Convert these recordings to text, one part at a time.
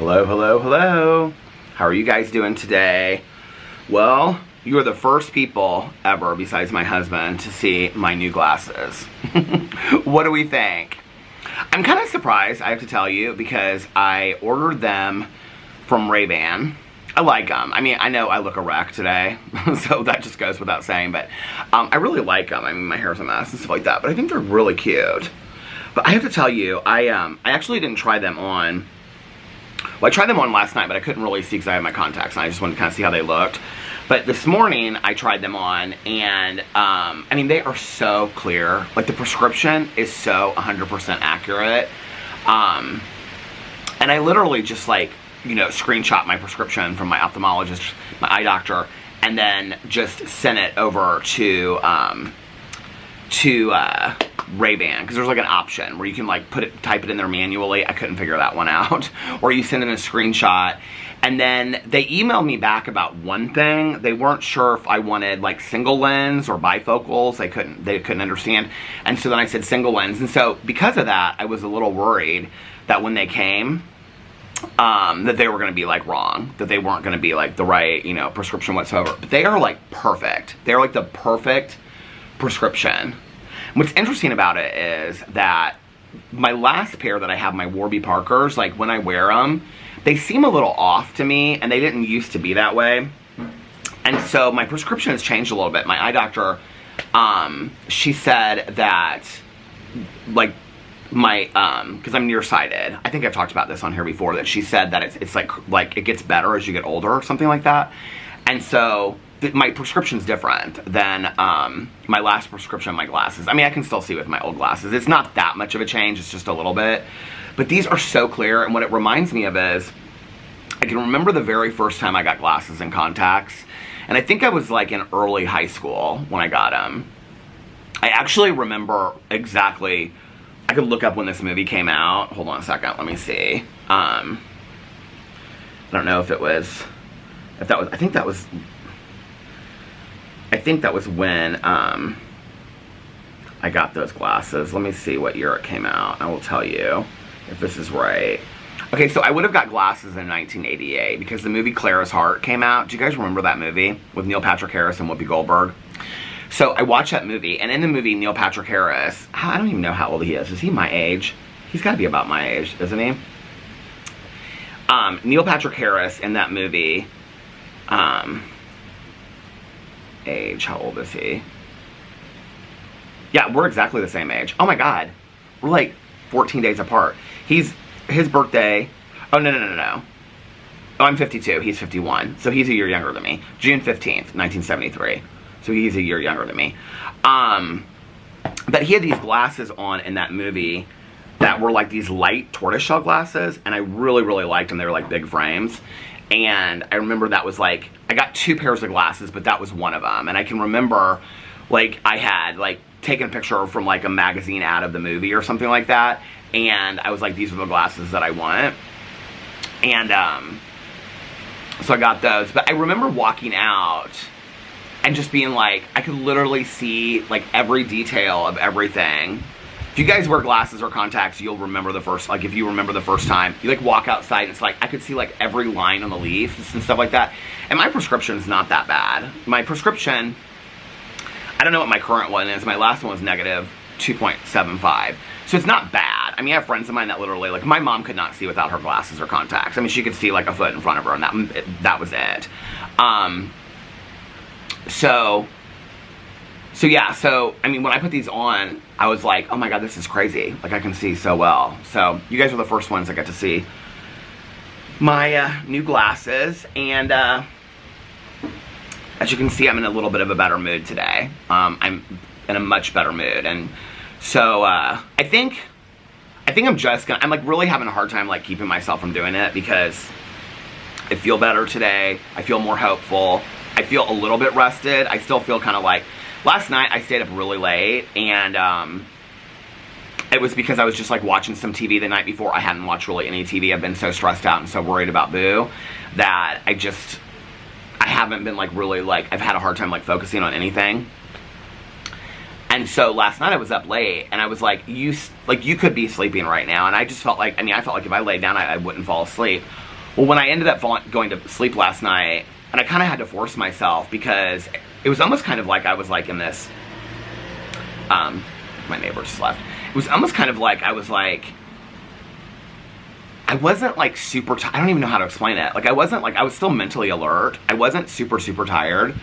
Hello, hello, hello. How are you guys doing today? Well, you are the first people ever, besides my husband, to see my new glasses. What do we think? I'm kind of surprised, I have to tell you, because I ordered them from Ray-Ban. I like them. I mean, I know I look a wreck today, so that just goes without saying, but I really like them. I mean, my hair's a mess and stuff like that, but I think they're really cute. But I have to tell you, I actually didn't try them on. Well, I tried them on last night, but I couldn't really see because I had my contacts, and I just wanted to kind of see how they looked. But this morning, I tried them on, and, I mean, they are so clear. Like, the prescription is so 100% accurate. And I literally just, like, you know, screenshot my prescription from my ophthalmologist, my eye doctor, and then just sent it over to Ray-Ban, because there's like an option where you can like type it in there manually. I couldn't figure that one out. Or you send in a screenshot, and then they emailed me back about one thing. They weren't sure if I wanted like single lens or bifocals. They couldn't understand. And so then I said single lens. And so because of that, I was a little worried that when they came, that they were going to be like wrong, that they weren't going to be like the right, you know, prescription whatsoever. But they are like perfect. They're like the perfect prescription. What's interesting about it is that my last pair that I have, my Warby Parkers, like when I wear them, they seem a little off to me, and they didn't used to be that way. And so my prescription has changed a little bit. My eye doctor, she said that, like, my, because I'm nearsighted. I think I've talked about this on here before, that she said that it's like it gets better as you get older or something like that. And so my prescription's different than my last prescription, my glasses. I mean, I can still see with my old glasses. It's not that much of a change, it's just a little bit. But these are so clear, and what it reminds me of is, I can remember the very first time I got glasses and contacts, and I think I was like in early high school when I got them. I actually remember exactly, I could look up when this movie came out. Hold on a second, let me see. I don't know if that was, I think that was when I got those glasses. Let me see what year it came out. I will tell you if this is right. Okay, so I would have got glasses in 1988 because the movie Clara's Heart came out. Do you guys remember that movie with Neil Patrick Harris and Whoopi Goldberg? So I watched that movie, and in the movie, Neil Patrick Harris, I don't even know how old he is. Is he my age? He's got to be about my age, isn't he? Neil Patrick Harris in that movie, age, how old is he? Yeah, we're exactly the same age. Oh my god, we're like 14 days apart. His birthday, oh no. Oh, I'm 52, he's 51, so he's a year younger than me. June 15th, 1973, so he's a year younger than me. But he had these glasses on in that movie that were like these light tortoiseshell glasses, and I really, really liked them. They were like big frames. And I remember that was like, I got 2 pairs of glasses, but that was one of them. And I can remember, like, I had, like, taken a picture from, like, a magazine ad of the movie or something like that. And I was like, these are the glasses that I want. And, so I got those. But I remember walking out and just being like, I could literally see, like, every detail of everything. If you guys wear glasses or contacts, you'll remember the first, like, if you remember the first time, you, like, walk outside, and it's like, I could see, like, every line on the leaves and stuff like that. And my prescription's not that bad. My prescription, I don't know what my current one is. My last one was negative 2.75. So it's not bad. I mean, I have friends of mine that literally, like, my mom could not see without her glasses or contacts. I mean, she could see, like, a foot in front of her, and that was it. So yeah, so, I mean, when I put these on, I was like, oh my god, this is crazy. Like, I can see so well. So, you guys are the first ones that get to see my new glasses. And, as you can see, I'm in a little bit of a better mood today. I'm in a much better mood. And so, I think I'm just gonna, I'm like really having a hard time like keeping myself from doing it because I feel better today. I feel more hopeful. I feel a little bit rested. I still feel kind of like, last night I stayed up really late, and it was because I was just like watching some TV the night before. I hadn't watched really any TV. I've been so stressed out and so worried about Boo that I haven't been like really like, I've had a hard time like focusing on anything. And so last night I was up late, and I was like, you could be sleeping right now. And I just felt like, I mean, I felt like if I laid down, I wouldn't fall asleep. Well, when I ended up going to sleep last night, and I kind of had to force myself because it was almost kind of like I was like in this, my neighbor just left. It was almost kind of like I was like, I wasn't like super tired. I don't even know how to explain it. Like I wasn't like, I was still mentally alert. I wasn't super tired.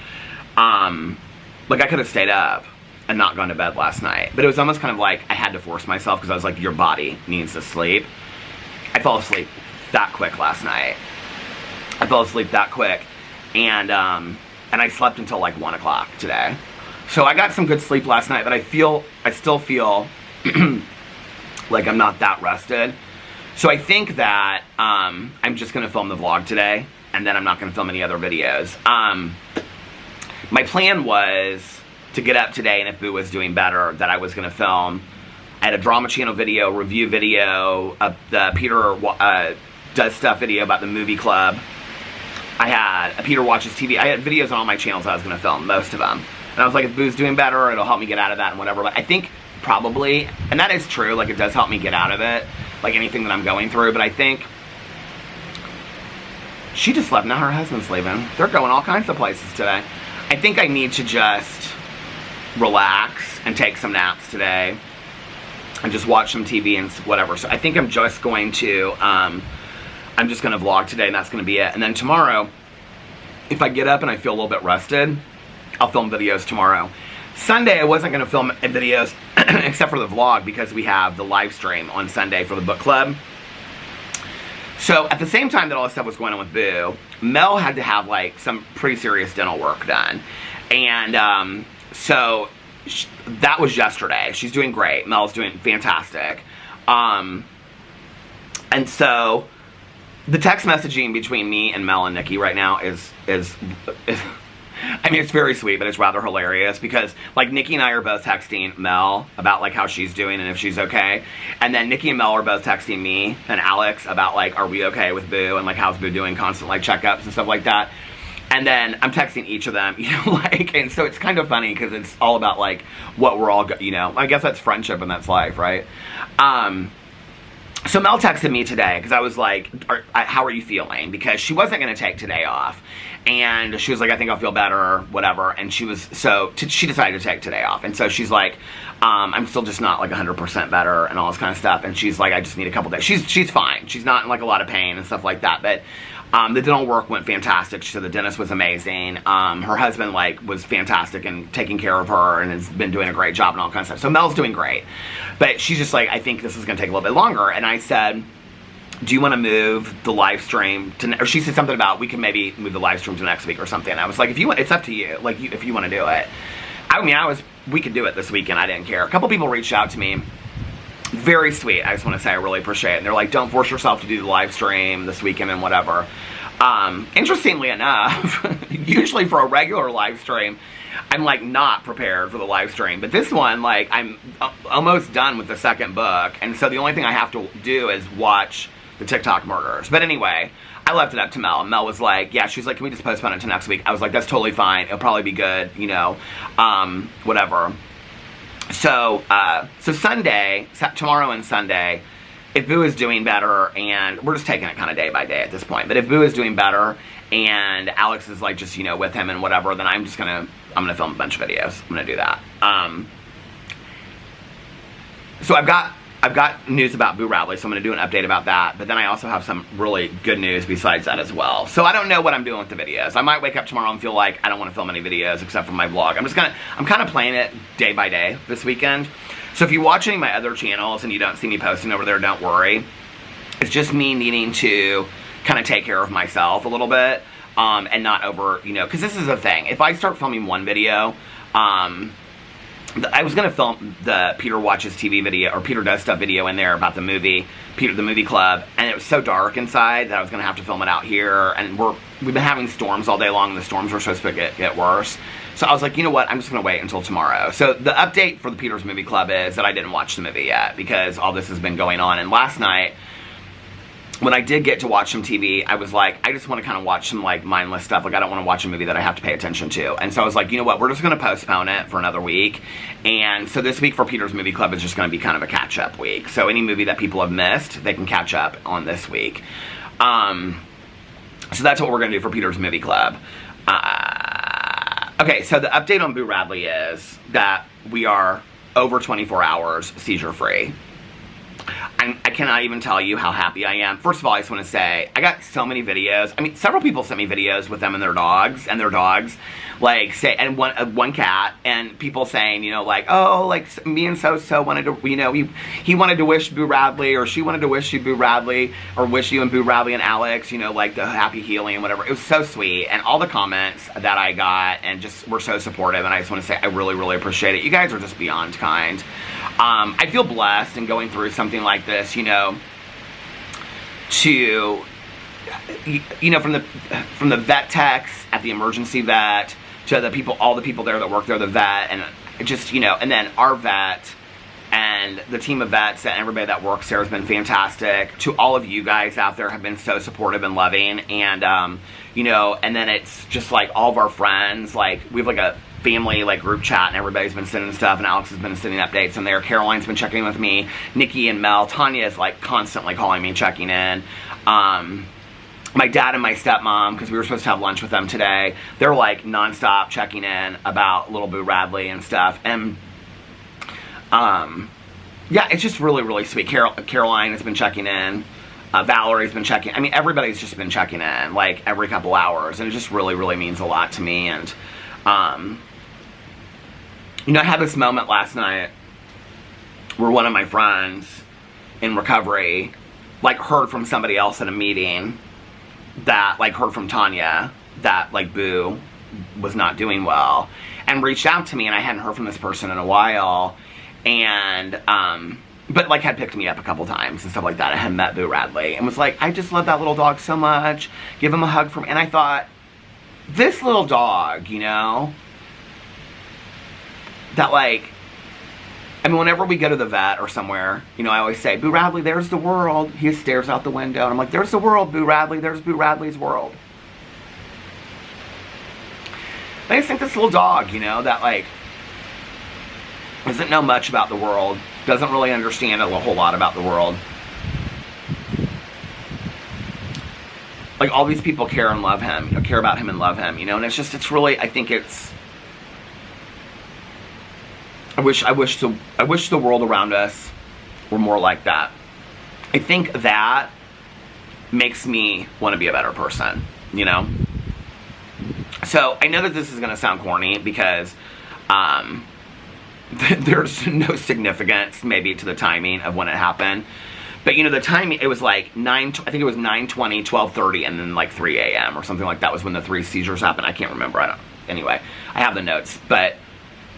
Like I could have stayed up and not gone to bed last night. But it was almost kind of like I had to force myself because I was like, your body needs to sleep. I fell asleep that quick last night. I fell asleep that quick. And I slept until like 1 o'clock today. So I got some good sleep last night, but I still feel like I'm not that rested. So I think that I'm just going to film the vlog today, and then I'm not going to film any other videos. My plan was to get up today, and if Boo was doing better, that I was going to film. I had a drama channel video, review video, the Peter does stuff video about the movie club. I had a Peter watches TV. I had videos on all my channels I was going to film, most of them. And I was like, if Boo's doing better, it'll help me get out of that and whatever. But I think probably, and that is true, like it does help me get out of it, like anything that I'm going through. But I think she just left. Now her husband's leaving. They're going all kinds of places today. I think I need to just relax and take some naps today and just watch some TV and whatever. So I think I'm just going to, I'm just going to vlog today, and that's going to be it. And then tomorrow, if I get up and I feel a little bit rested, I'll film videos tomorrow. Sunday, I wasn't going to film videos except for the vlog because we have the live stream on Sunday for the book club. So at the same time that all this stuff was going on with Boo, Mel had to have like some pretty serious dental work done. And so that was yesterday. She's doing great. Mel's doing fantastic. And so the text messaging between me and Mel and Nikki right now is I mean, it's very sweet, but it's rather hilarious because, like, Nikki and I are both texting Mel about, like, how she's doing and if she's okay. And then Nikki and Mel are both texting me and Alex about, like, are we okay with Boo and, like, how's Boo doing, constant, like, checkups and stuff like that. And then I'm texting each of them, you know, like, and so it's kind of funny because it's all about, like, what we're all, you know, I guess that's friendship and that's life, right? So Mel texted me today because I was like, how are you feeling? Because she wasn't going to take today off. And she was like, I think I'll feel better, whatever. And she was, so she decided to take today off. And so she's like, I'm still just not like 100% better and all this kind of stuff. And she's like, I just need a couple days. She's fine. She's not in like a lot of pain and stuff like that. But the dental work went fantastic. She said the dentist was amazing. Her husband like was fantastic and taking care of her and has been doing a great job and all kinds of stuff. So Mel's doing great. But she's just like, I think this is going to take a little bit longer. And I said, do you want to move the live stream to, or she said something about we can maybe move the live stream to next week or something. And I was like, if you want, it's up to you. Like, if you want to do it. I mean, we could do it this weekend. I didn't care. A couple people reached out to me. Very sweet. I just want to say I really appreciate it. And they're like, don't force yourself to do the live stream this weekend and whatever. Interestingly enough, usually for a regular live stream, I'm like not prepared for the live stream. But this one, like, I'm almost done with the second book. And so the only thing I have to do is watch the TikTok murders. But anyway, I left it up to Mel. Mel was like, yeah, she's like, can we just postpone it to next week? I was like, that's totally fine. It'll probably be good, you know, whatever. So, so Sunday, tomorrow and Sunday, if Boo is doing better, and we're just taking it kind of day by day at this point, but if Boo is doing better and Alex is like just, you know, with him and whatever, then I'm gonna film a bunch of videos. I'm gonna do that. So I've got news about Boo Radley, so I'm going to do an update about that. But then I also have some really good news besides that as well. So I don't know what I'm doing with the videos. I might wake up tomorrow and feel like I don't want to film any videos except for my vlog. I'm kind of playing it day by day this weekend. So if you watch any of my other channels and you don't see me posting over there, don't worry. It's just me needing to kind of take care of myself a little bit and not over, you know, because this is the thing. If I start filming one video, I was going to film the Peter Watches TV video, or Peter Does Stuff video in there about the movie, the movie club, and it was so dark inside that I was going to have to film it out here, and we've been having storms all day long, and the storms were supposed to get worse. So I was like, you know what, I'm just going to wait until tomorrow. So the update for the Peter's Movie Club is that I didn't watch the movie yet, because all this has been going on, and last night, when I did get to watch some TV, I was like, I just want to kind of watch some, like, mindless stuff. Like, I don't want to watch a movie that I have to pay attention to. And so I was like, you know what, we're just going to postpone it for another week. And so this week for Peter's Movie Club is just going to be kind of a catch-up week. So any movie that people have missed, they can catch up on this week. So that's what we're going to do for Peter's Movie Club. Okay, so the update on Boo Radley is that we are over 24 hours seizure-free. I cannot even tell you how happy I am. First of all, I just want to say, I got so many videos. I mean, several people sent me videos with them and their dogs, like, say, and one cat, and people saying, you know, like, oh, like, me and so wanted to, you know, he wanted to wish Boo Radley, or she wanted to wish you Boo Radley, or wish you and Boo Radley and Alex, you know, like, the happy healing and whatever. It was so sweet, and all the comments that I got, and just were so supportive, and I just want to say, I really, really appreciate it. You guys are just beyond kind. I feel blessed in going through something like this, you know, to, you know, from the vet techs at the emergency vet, to the people, all the people there that work there, the vet, and just, you know, and then our vet, and the team of vets and everybody that works there has been fantastic. To all of you guys out there have been so supportive and loving, and, you know, and then it's just, like, all of our friends, like, we have, like, a family, like, group chat, and everybody's been sending stuff, and Alex has been sending updates in there. Caroline's been checking in with me, Nikki and Mel. Tanya is, like, constantly calling me, checking in. My dad and my stepmom, because we were supposed to have lunch with them today, they're, like, nonstop checking in about little Boo Radley and stuff, and, yeah, it's just really, really sweet. Caroline has been checking in. Valerie's been checking. I mean, everybody's just been checking in, like, every couple hours, and it just really, really means a lot to me. And, you know, I had this moment last night where one of my friends in recovery, like, heard from somebody else at a meeting that, like, heard from Tanya that, like, Boo was not doing well, and reached out to me, and I hadn't heard from this person in a while, and, but, like, had picked me up a couple times and stuff like that. I had met Boo Radley, and was like, I just love that little dog so much, give him a hug from, and I thought, this little dog, you know, that, like, I mean, whenever we go to the vet or somewhere, you know, I always say, Boo Radley, there's the world. He stares out the window, and I'm like, there's the world, Boo Radley, there's Boo Radley's world. I just think this little dog, you know, that, like, doesn't know much about the world, doesn't really understand a whole lot about the world. Like, all these people care and love him, you know, care about him and love him, you know, and it's just, it's really, I think it's, I wish the world around us were more like that. I think that makes me want to be a better person, you know? So, I know that this is going to sound corny, because, there's no significance, maybe, to the timing of when it happened. But, you know, the timing, it was like I think it was 9:20, 12:30, and then like 3 a.m. or something like that was when the 3 seizures happened. I can't remember. Anyway, I have the notes. But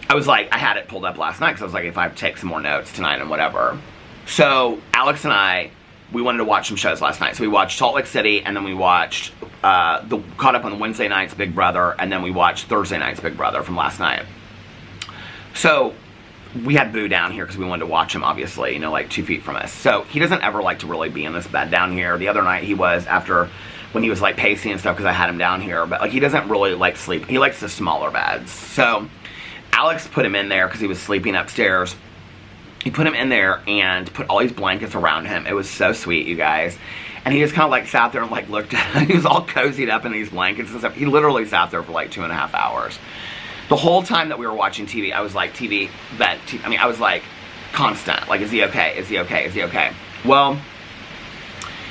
I was like, I had it pulled up last night, because I was like, if I take some more notes tonight and whatever. So, Alex and I, we wanted to watch some shows last night. So we watched Salt Lake City, and then we watched, caught up on Wednesday night's Big Brother, and then we watched Thursday night's Big Brother from last night. So, we had Boo down here because we wanted to watch him, obviously, you know, like 2 feet from us. So, he doesn't ever like to really be in this bed down here. The other night he was, after, when he was, like, pacing and stuff, because I had him down here. But, like, he doesn't really like sleep. He likes the smaller beds. So, Alex put him in there because he was sleeping upstairs. He put him in there and put all these blankets around him. It was so sweet, you guys. And he just kind of, like, sat there and, like, looked at him. He was all cozied up in these blankets and stuff. He literally sat there for, like, 2.5 hours. The whole time that we were watching TV, I was like, I was like, constant. Like, is he okay? Is he okay? Is he okay? Well,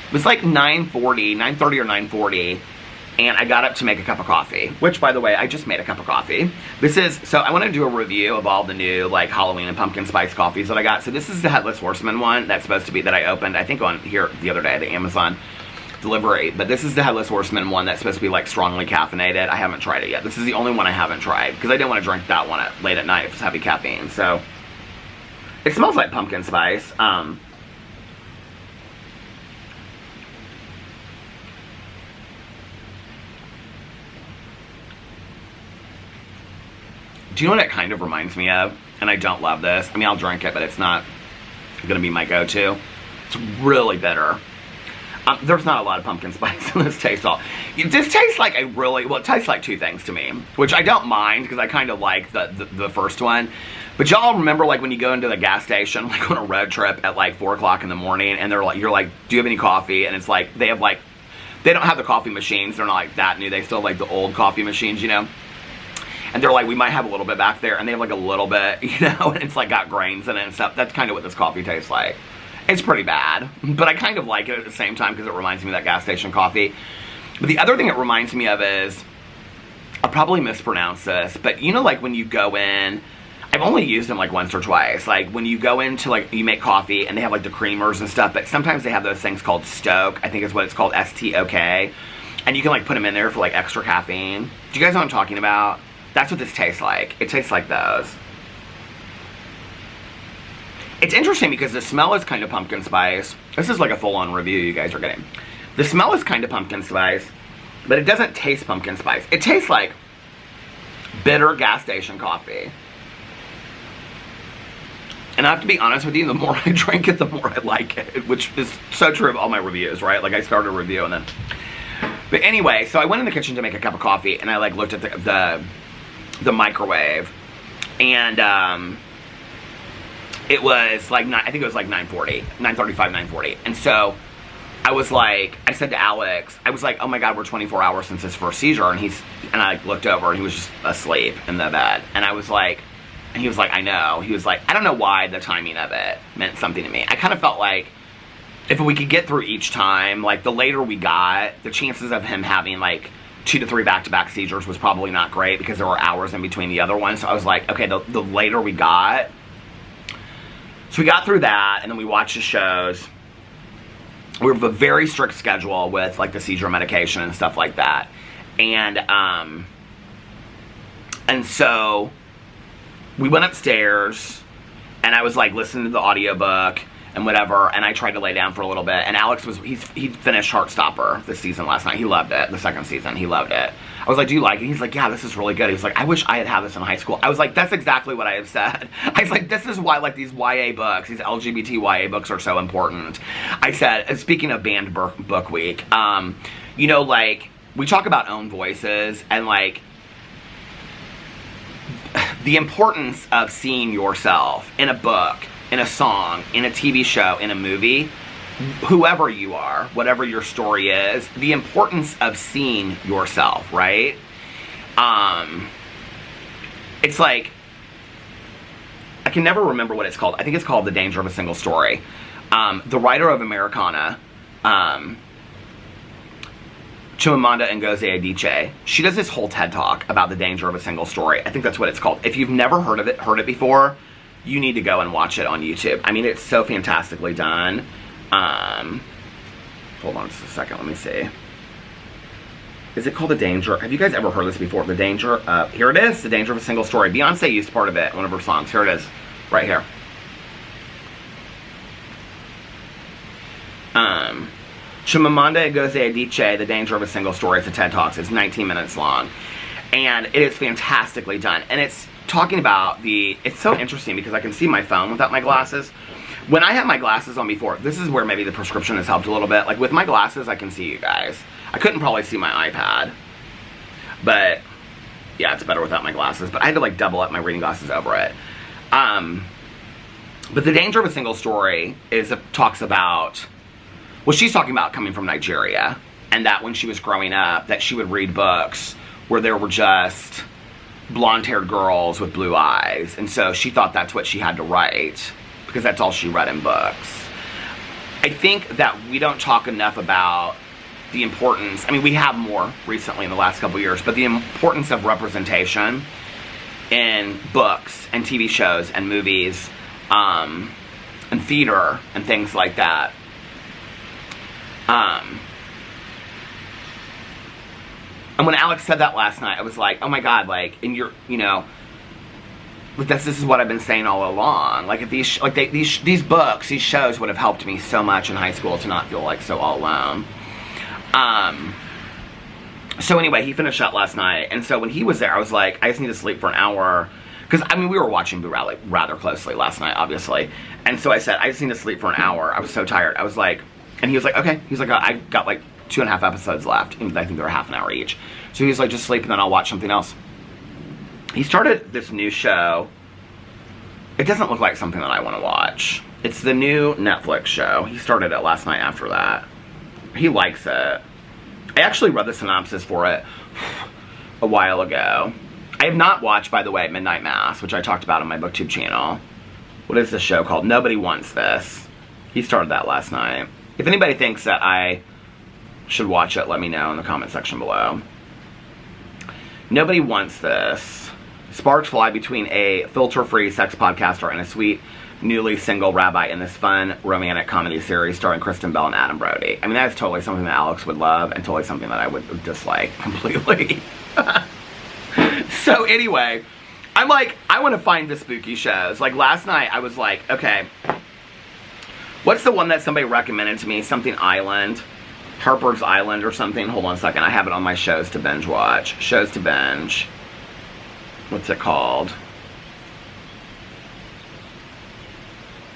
it was like 9:30 or 9:40, and I got up to make a cup of coffee, which, by the way, I just made a cup of coffee. So I want to do a review of all the new, like, Halloween and pumpkin spice coffees that I got. So this is the Headless Horseman one that's supposed to be, that I opened, I think, on here the other day, the Amazon delivery. But this is the Headless Horseman one that's supposed to be, like, strongly caffeinated. I haven't tried it yet. This is the only one I haven't tried, because I didn't want to drink that one late at night if it's heavy caffeine. So it smells like pumpkin spice. Do you know what it kind of reminds me of? And I don't love this. I mean, I'll drink it, but it's not going to be my go-to. It's really bitter. There's not a lot of pumpkin spice in this taste all. This tastes like it tastes like two things to me, which I don't mind, because I kind of like the first one. But y'all remember, like, when you go into the gas station, like, on a road trip at, like, 4 o'clock in the morning, and they're like, you're like, do you have any coffee? And it's like, they have, like, They don't have the coffee machines. They're not like that new. They still have like the old coffee machines, you know. And they're like, we might have a little bit back there, and they have like a little bit, you know, and it's like got grains in it and stuff. That's kind of what this coffee tastes like. It's pretty bad, but I kind of like it at the same time because it reminds me of that gas station coffee. But the other thing it reminds me of is, I'll probably mispronounce this, but you know, like when you go in, I've only used them like once or twice. Like when you go into like, you make coffee and they have like the creamers and stuff, but sometimes they have those things called Stoke. I think is what it's called, S-T-O-K. And you can like put them in there for like extra caffeine. Do you guys know what I'm talking about? That's what this tastes like. It tastes like those. It's interesting because the smell is kind of pumpkin spice. This is like a full-on review you guys are getting. The smell is kind of pumpkin spice, but it doesn't taste pumpkin spice. It tastes like bitter gas station coffee. And I have to be honest with you, the more I drink it, the more I like it, which is so true of all my reviews, right? Like I started a review and then... But anyway, so I went in the kitchen to make a cup of coffee, and I like looked at the microwave, and it was like, I think it was like 9:40, 9:35, 9:40. And so I was like, I said to Alex, I was like, oh my God, we're 24 hours since his first seizure. And I like looked over and he was just asleep in the bed. And I was like, and he was like, I know. He was like, I don't know why the timing of it meant something to me. I kind of felt like if we could get through each time, like the later we got, the chances of him having like 2 to 3 back-to-back seizures was probably not great because there were hours in between the other ones. So I was like, okay, the later we got. So we got through that, and then we watched the shows. We have a very strict schedule with like the seizure medication and stuff like that. And so we went upstairs, and I was like listening to the audiobook and whatever, and I tried to lay down for a little bit, and Alex he finished Heartstopper this season last night. He loved it, the second season, he loved it. I was like, do you like it? He's like, yeah, this is really good. He was like, I wish I had this in high school. I was like, that's exactly what I have said. I was like, this is why like these YA books, these LGBT YA books are so important. I said, speaking of banned book week, you know, like, we talk about own voices, and like, the importance of seeing yourself in a book, in a song, in a TV show, in a movie, whoever you are, whatever your story is, the importance of seeing yourself, right? It's like, I can never remember what it's called. I think it's called The Danger of a Single Story. The writer of Americana, Chimamanda Ngozi Adichie, she does this whole TED Talk about the danger of a single story. I think that's what it's called. If you've never heard it before, you need to go and watch it on YouTube. I mean, it's so fantastically done. Hold on just a second, let me see. Is it called The Danger? Have you guys ever heard this before? The Danger, here it is, The Danger of a Single Story. Beyonce used part of it, one of her songs. Here it is, right here. Chimamanda Ngozi Adichie, The Danger of a Single Story. It's a TED Talks. It's 19 minutes long. And it is fantastically done. And it's talking about it's so interesting because I can see my phone without my glasses. When I had my glasses on before, this is where maybe the prescription has helped a little bit. Like with my glasses, I can see you guys. I couldn't probably see my iPad. But yeah, it's better without my glasses. But I had to like double up my reading glasses over it. But The Danger of a Single Story talks about, well, she's talking about coming from Nigeria, and that when she was growing up, that she would read books where there were just blonde-haired girls with blue eyes, and so she thought that's what she had to write, because that's all she read in books. I think that we don't talk enough about the importance, I mean, we have more recently in the last couple years, but the importance of representation in books and TV shows and movies, and theater and things like that. And when Alex said that last night, I was like, oh my God, like, and you're, you know, this is what I've been saying all along. Like, if these books, these shows would have helped me so much in high school to not feel like so all alone. So anyway, he finished up last night, and so when he was there, I was like, I just need to sleep for an hour. Because, I mean, we were watching Boo rather closely last night, obviously. And so I said, I just need to sleep for an hour. I was so tired. I was like, and he was like, okay. He's like, I got like 2.5 episodes left. I think they were half an hour each. So he was like, just sleep and then I'll watch something else. He started this new show. It doesn't look like something that I want to watch. It's the new Netflix show. He started it last night after that. He likes it. I actually read the synopsis for it a while ago. I have not watched, by the way, Midnight Mass, which I talked about on my BookTube channel. What is this show called? Nobody Wants This. He started that last night. If anybody thinks that I should watch it, let me know in the comment section below. Nobody Wants This. Sparks fly between a filter-free sex podcaster and a sweet, newly single rabbi in this fun, romantic comedy series starring Kristen Bell and Adam Brody. I mean, that is totally something that Alex would love and totally something that I would dislike completely. So anyway, I'm like, I want to find the spooky shows. Like last night, I was like, okay, what's the one that somebody recommended to me? Something Island. Harper's Island or something. Hold on a second. I have it on my shows to binge watch. Shows to binge. What's it called?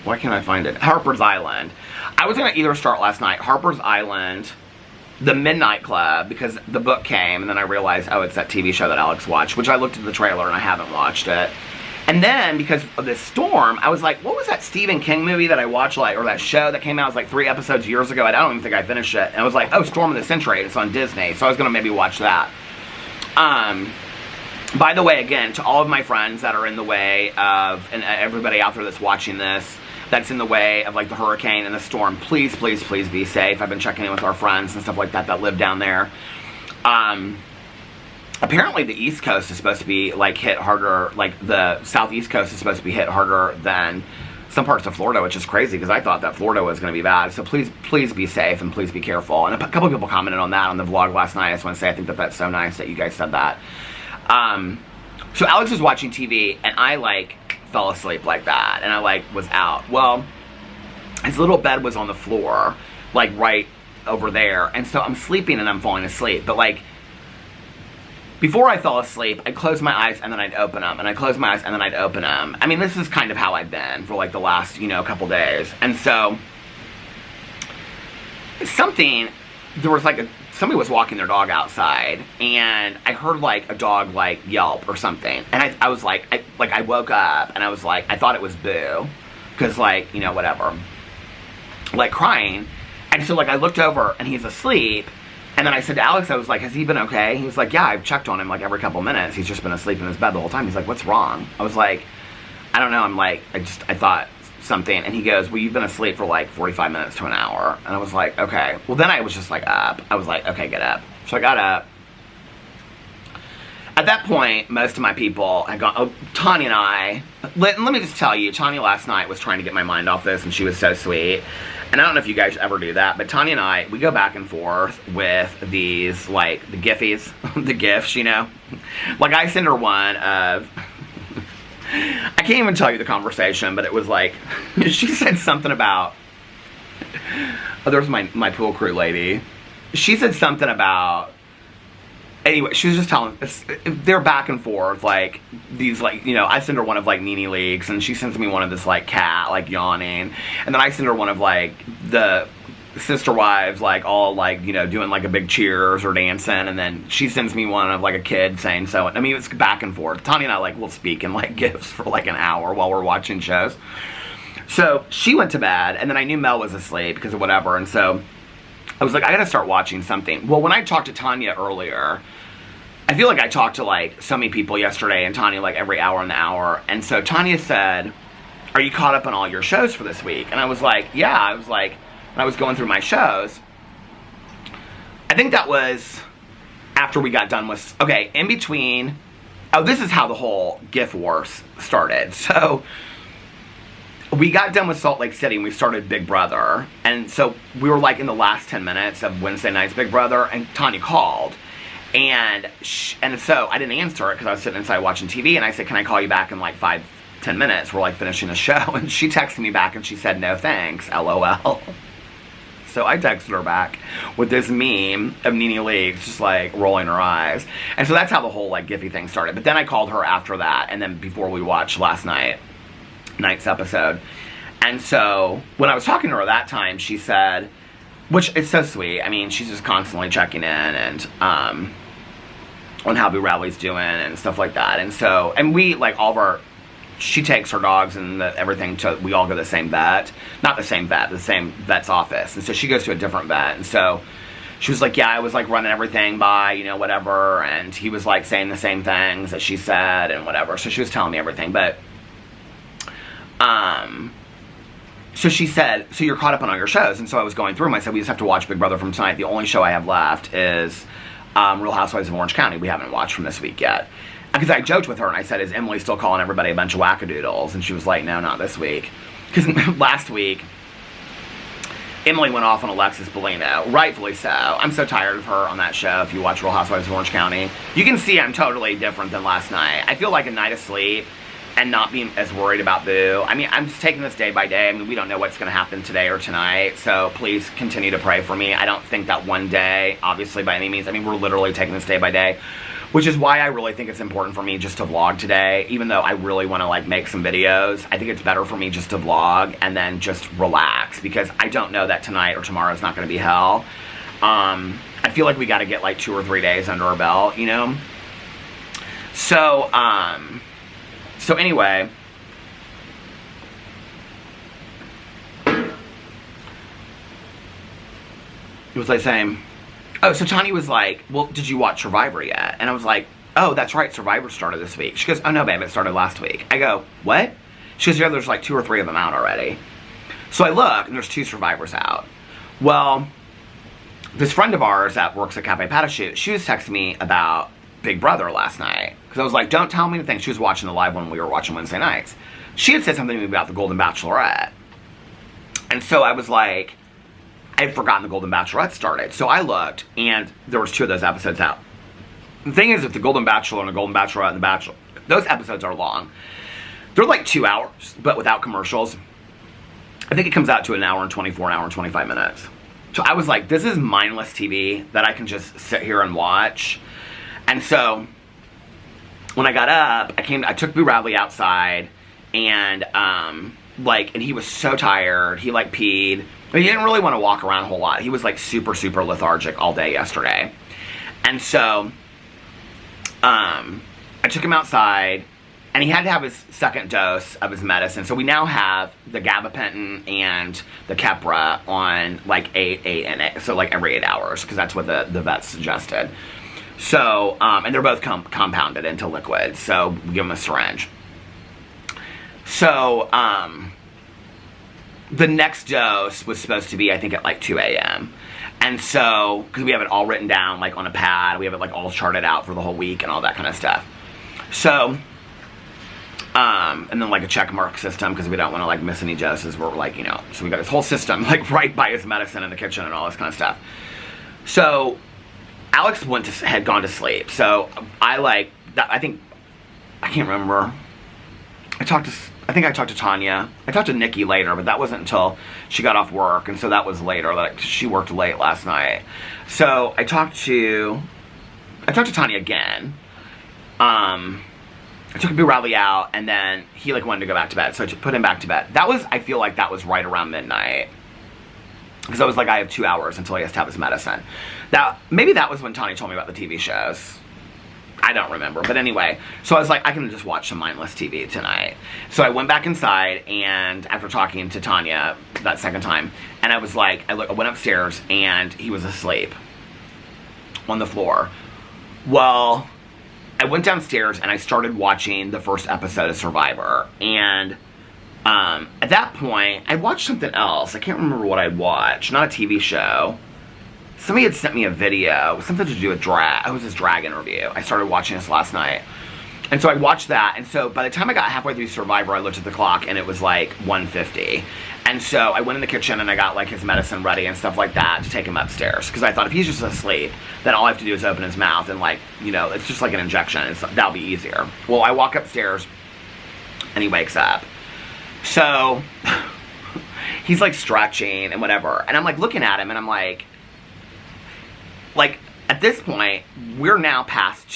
Why can't I find it? Harper's Island. I was going to either start last night, Harper's Island, The Midnight Club, because the book came, and then I realized, oh, it's that TV show that Alex watched, which I looked at the trailer and I haven't watched it. And then, because of this storm, I was like, what was that Stephen King movie that I watched, like, or that show that came out, it was like 3 episodes years ago, I don't even think I finished it. And I was like, oh, Storm of the Century, it's on Disney, so I was going to maybe watch that. By the way, again, to all of my friends that are in the way of, and everybody out there that's watching this, that's in the way of like the hurricane and the storm, please, please, please be safe. I've been checking in with our friends and stuff like that that live down there. Apparently the East Coast is supposed to be like hit harder, like the Southeast Coast is supposed to be hit harder than some parts of Florida, which is crazy because I thought that Florida was going to be bad. So please, please be safe and please be careful. And a couple of people commented on that on the vlog last night. I just want to say I think that that's so nice that you guys said that. So Alex was watching TV and I like fell asleep like that and I like was out. Well, his little bed was on the floor, like right over there. And so I'm sleeping and I'm falling asleep. But like, before I fell asleep, I'd close my eyes and then I'd open them. And I'd close my eyes and then I'd open them. I mean, this is kind of how I've been for like the last, couple days. And so, there was like somebody was walking their dog outside. And I heard like a dog like yelp or something. And I was like, I woke up and I was like, I thought it was Boo. Because like, whatever. Like crying. And so like I looked over and he's asleep. And then I said to Alex, I was like, has he been okay? He was like, yeah, I've checked on him like every couple minutes. He's just been asleep in his bed the whole time. He's like, what's wrong? I was like, I don't know. I'm like, I thought something. And he goes, well, you've been asleep for like 45 minutes to an hour. And I was like, okay. Well, then I was just like up. I was like, okay, get up. So I got up. At that point, most of my people had gone, oh, Tanya and I, let me just tell you, Tanya last night was trying to get my mind off this and she was so sweet. And I don't know if you guys ever do that, but Tanya and I, we go back and forth with these, like, the Giphies, the GIFs, Like, I send her one of, I can't even tell you the conversation, but it was like, she said something about, oh, there's my pool crew lady. She said something about, anyway, she was just telling, they're back and forth, like, these, like, I send her one of, like, Nene Leaks, and she sends me one of this, like, cat, like, yawning, and then I send her one of, like, the sister wives, like, all, like, doing, like, a big cheers or dancing, and then she sends me one of, like, a kid saying so, I mean, it's back and forth. Tanya and I, like, will speak in, like, gifs for, like, an hour while we're watching shows. So, she went to bed, and then I knew Mel was asleep because of whatever, and so I was like, I gotta start watching something. Well, when I talked to Tanya earlier, I feel like I talked to like so many people yesterday and Tanya like every hour in the hour. And so Tanya said, are you caught up on all your shows for this week? And I was like, yeah. I was like, when I was going through my shows, I think that was after we got done with, okay, in between, oh, this is how the whole GIF wars started. So we got done with Salt Lake City and we started Big Brother. And so we were like in the last 10 minutes of Wednesday night's Big Brother and Tanya called. And so I didn't answer it because I was sitting inside watching TV and I said, can I call you back in like 5-10 minutes? We're like finishing the show. And she texted me back and she said, no thanks, LOL. So I texted her back with this meme of Nene Leakes just like rolling her eyes. And so that's how the whole like Giphy thing started. But then I called her after that and then before we watched last night's episode. And so when I was talking to her that time, she said, which is so sweet. I mean, she's just constantly checking in and on how Boo Radley's doing and stuff like that. And so, and we, like, all of our, she takes her dogs and everything to, we all go to the same vet. Not the same vet, the same vet's office. And so she goes to a different vet. And so she was like, yeah, I was like running everything by, you know, whatever, and he was like saying the same things that she said and whatever. So she was telling me everything, but so she said, so you're caught up on all your shows. And so I was going through them. I said, we just have to watch Big Brother from tonight. The only show I have left is Real Housewives of Orange County. We haven't watched from this week yet. Because I joked with her and I said, is Emily still calling everybody a bunch of wackadoodles? And she was like, no, not this week. Because last week, Emily went off on Alexis Bellino, rightfully so. I'm so tired of her on that show. If you watch Real Housewives of Orange County, you can see I'm totally different than last night. I feel like a night of sleep and not being as worried about Boo. I mean, I'm just taking this day by day. I mean, we don't know what's going to happen today or tonight, so please continue to pray for me. I don't think that one day, obviously by any means, I mean, we're literally taking this day by day, which is why I really think it's important for me just to vlog today, even though I really want to, like, make some videos. I think it's better for me just to vlog and then just relax, because I don't know that tonight or tomorrow is not going to be hell. I feel like we got to get, like, 2 or 3 days under our belt, you know? So anyway, what was I saying? Oh, so Tanya was like, well, did you watch Survivor yet? And I was like, oh, that's right, Survivor started this week. She goes, oh no, babe, it started last week. I go, what? She goes, yeah, there's like 2 or 3 of them out already. So I look, and there's 2 Survivors out. Well, this friend of ours that works at Cafe Parachute, she was texting me about Big Brother last night. Because I was like, don't tell me anything. She was watching the live one we were watching Wednesday nights. She had said something to me about the Golden Bachelorette. And so I was like, I had forgotten the Golden Bachelorette started. So I looked, and there was 2 of those episodes out. The thing is, if the Golden Bachelor and the Golden Bachelorette and the Bachelor, those episodes are long. They're like 2 hours, but without commercials. I think it comes out to an hour and 24, an hour and 25 minutes. So I was like, this is mindless TV that I can just sit here and watch. And so when I got up, I took Boo Radley outside, and and he was so tired. He like peed. But he didn't really want to walk around a whole lot. He was like super, super lethargic all day yesterday. And so I took him outside, and he had to have his second dose of his medicine. So we now have the gabapentin and the Keppra on like 8 and 8, so like every 8 hours, because that's what the vet suggested. So, and they're both compounded into liquid, so we give them a syringe. So, the next dose was supposed to be, I think, at like 2 a.m. And so, because we have it all written down, like, on a pad, we have it, like, all charted out for the whole week and all that kind of stuff. So, and then, like, a check mark system, because we don't want to, like, miss any doses. We're, like, you know, so we got this whole system, like, right by his medicine in the kitchen and all this kind of stuff. So Alex had gone to sleep. So I can't remember. I think I talked to Tanya. I talked to Nikki later, but that wasn't until she got off work, and so that was later. Like, she worked late last night. So I talked to Tanya again. I took Boo Radley out, and then he like wanted to go back to bed, so I put him back to bed. I feel like that was right around midnight. Because I was like, I have 2 hours until he has to have his medicine. Maybe that was when Tanya told me about the TV shows. I don't remember. But anyway, so I was like, I can just watch some mindless TV tonight. So I went back inside, and after talking to Tanya that second time, and I was like, I went upstairs, and he was asleep on the floor. Well, I went downstairs, and I started watching the first episode of Survivor. And at that point, I watched something else. I can't remember what I'd watched. Not a TV show. Somebody had sent me a video, something to do with drag. It was this drag interview. I started watching this last night. And so I watched that, and so by the time I got halfway through Survivor, I looked at the clock, and it was like 1:50. And so I went in the kitchen, and I got like his medicine ready and stuff like that to take him upstairs. Because I thought if he's just asleep, then all I have to do is open his mouth, and like, you know, it's just like an injection. That'll be easier. Well, I walk upstairs, and he wakes up. So he's like stretching and whatever. And I'm like looking at him, and I'm like, at this point, we're now past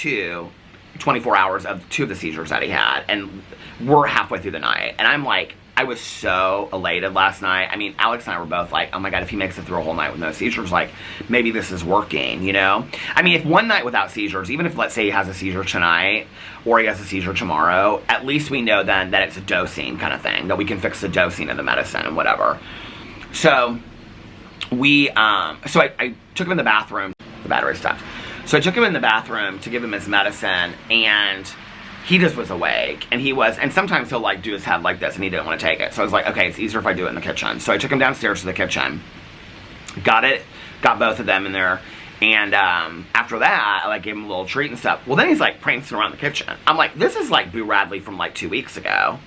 24 hours of 2 of the seizures that he had, and we're halfway through the night. And I'm like, I was so elated last night. I mean, Alex and I were both like, oh my God, if he makes it through a whole night with no seizures, like, maybe this is working, you know? I mean, if one night without seizures, even if, let's say, he has a seizure tonight, or he has a seizure tomorrow, at least we know then that it's a dosing kind of thing, that we can fix the dosing of the medicine and whatever. So so I took him in the bathroom. The battery stopped. So I took him in the bathroom to give him his medicine, and he just was awake, and sometimes he'll like do his head like this, and he didn't want to take it. So I was like, okay, it's easier if I do it in the kitchen. So I took him downstairs to the kitchen, got both of them in there, and after that, I like gave him a little treat and stuff. Well, then he's like prancing around the kitchen. I'm like, this is like Boo Radley from like 2 weeks ago,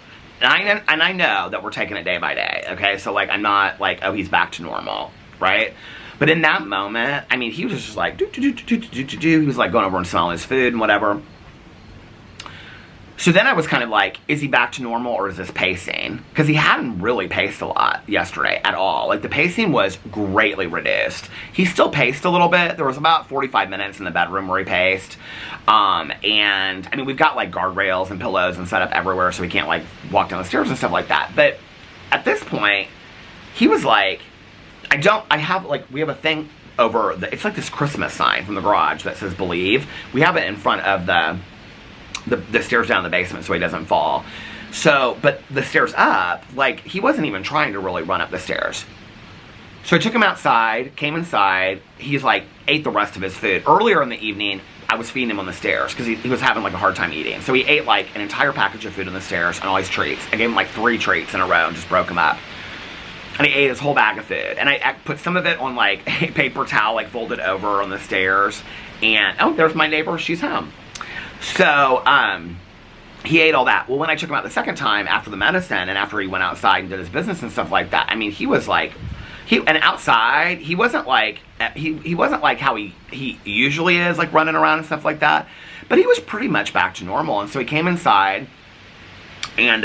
and I know that we're taking it day by day, okay? So like, I'm not like, oh, he's back to normal, right? But in that moment, I mean, he was just like, he was like going over and smelling his food and whatever. So then I was kind of like, is he back to normal or is this pacing? Because he hadn't really paced a lot yesterday at all. Like, the pacing was greatly reduced. He still paced a little bit. There was about 45 minutes in the bedroom where he paced. And, I mean, we've got, like, guardrails and pillows and set up everywhere so he can't, like, walk down the stairs and stuff like that. But at this point, he was like, we have a thing over, it's like this Christmas sign from the garage that says believe. We have it in front of the stairs down in the basement so he doesn't fall. So, but the stairs up, like, he wasn't even trying to really run up the stairs. So I took him outside, came inside, he's like, ate the rest of his food. Earlier in the evening, I was feeding him on the stairs because he was having like a hard time eating. So he ate like an entire package of food on the stairs and all his treats. I gave him like 3 treats in a row and just broke them up. And he ate his whole bag of food. And I put some of it on like a paper towel, like folded over on the stairs. And, oh, there's my neighbor, she's home. So, he ate all that. Well, when I took him out the second time after the medicine and after he went outside and did his business and stuff like that, I mean, he was like, and outside, he wasn't like, he wasn't like how he usually is, like running around and stuff like that. But he was pretty much back to normal. And so he came inside and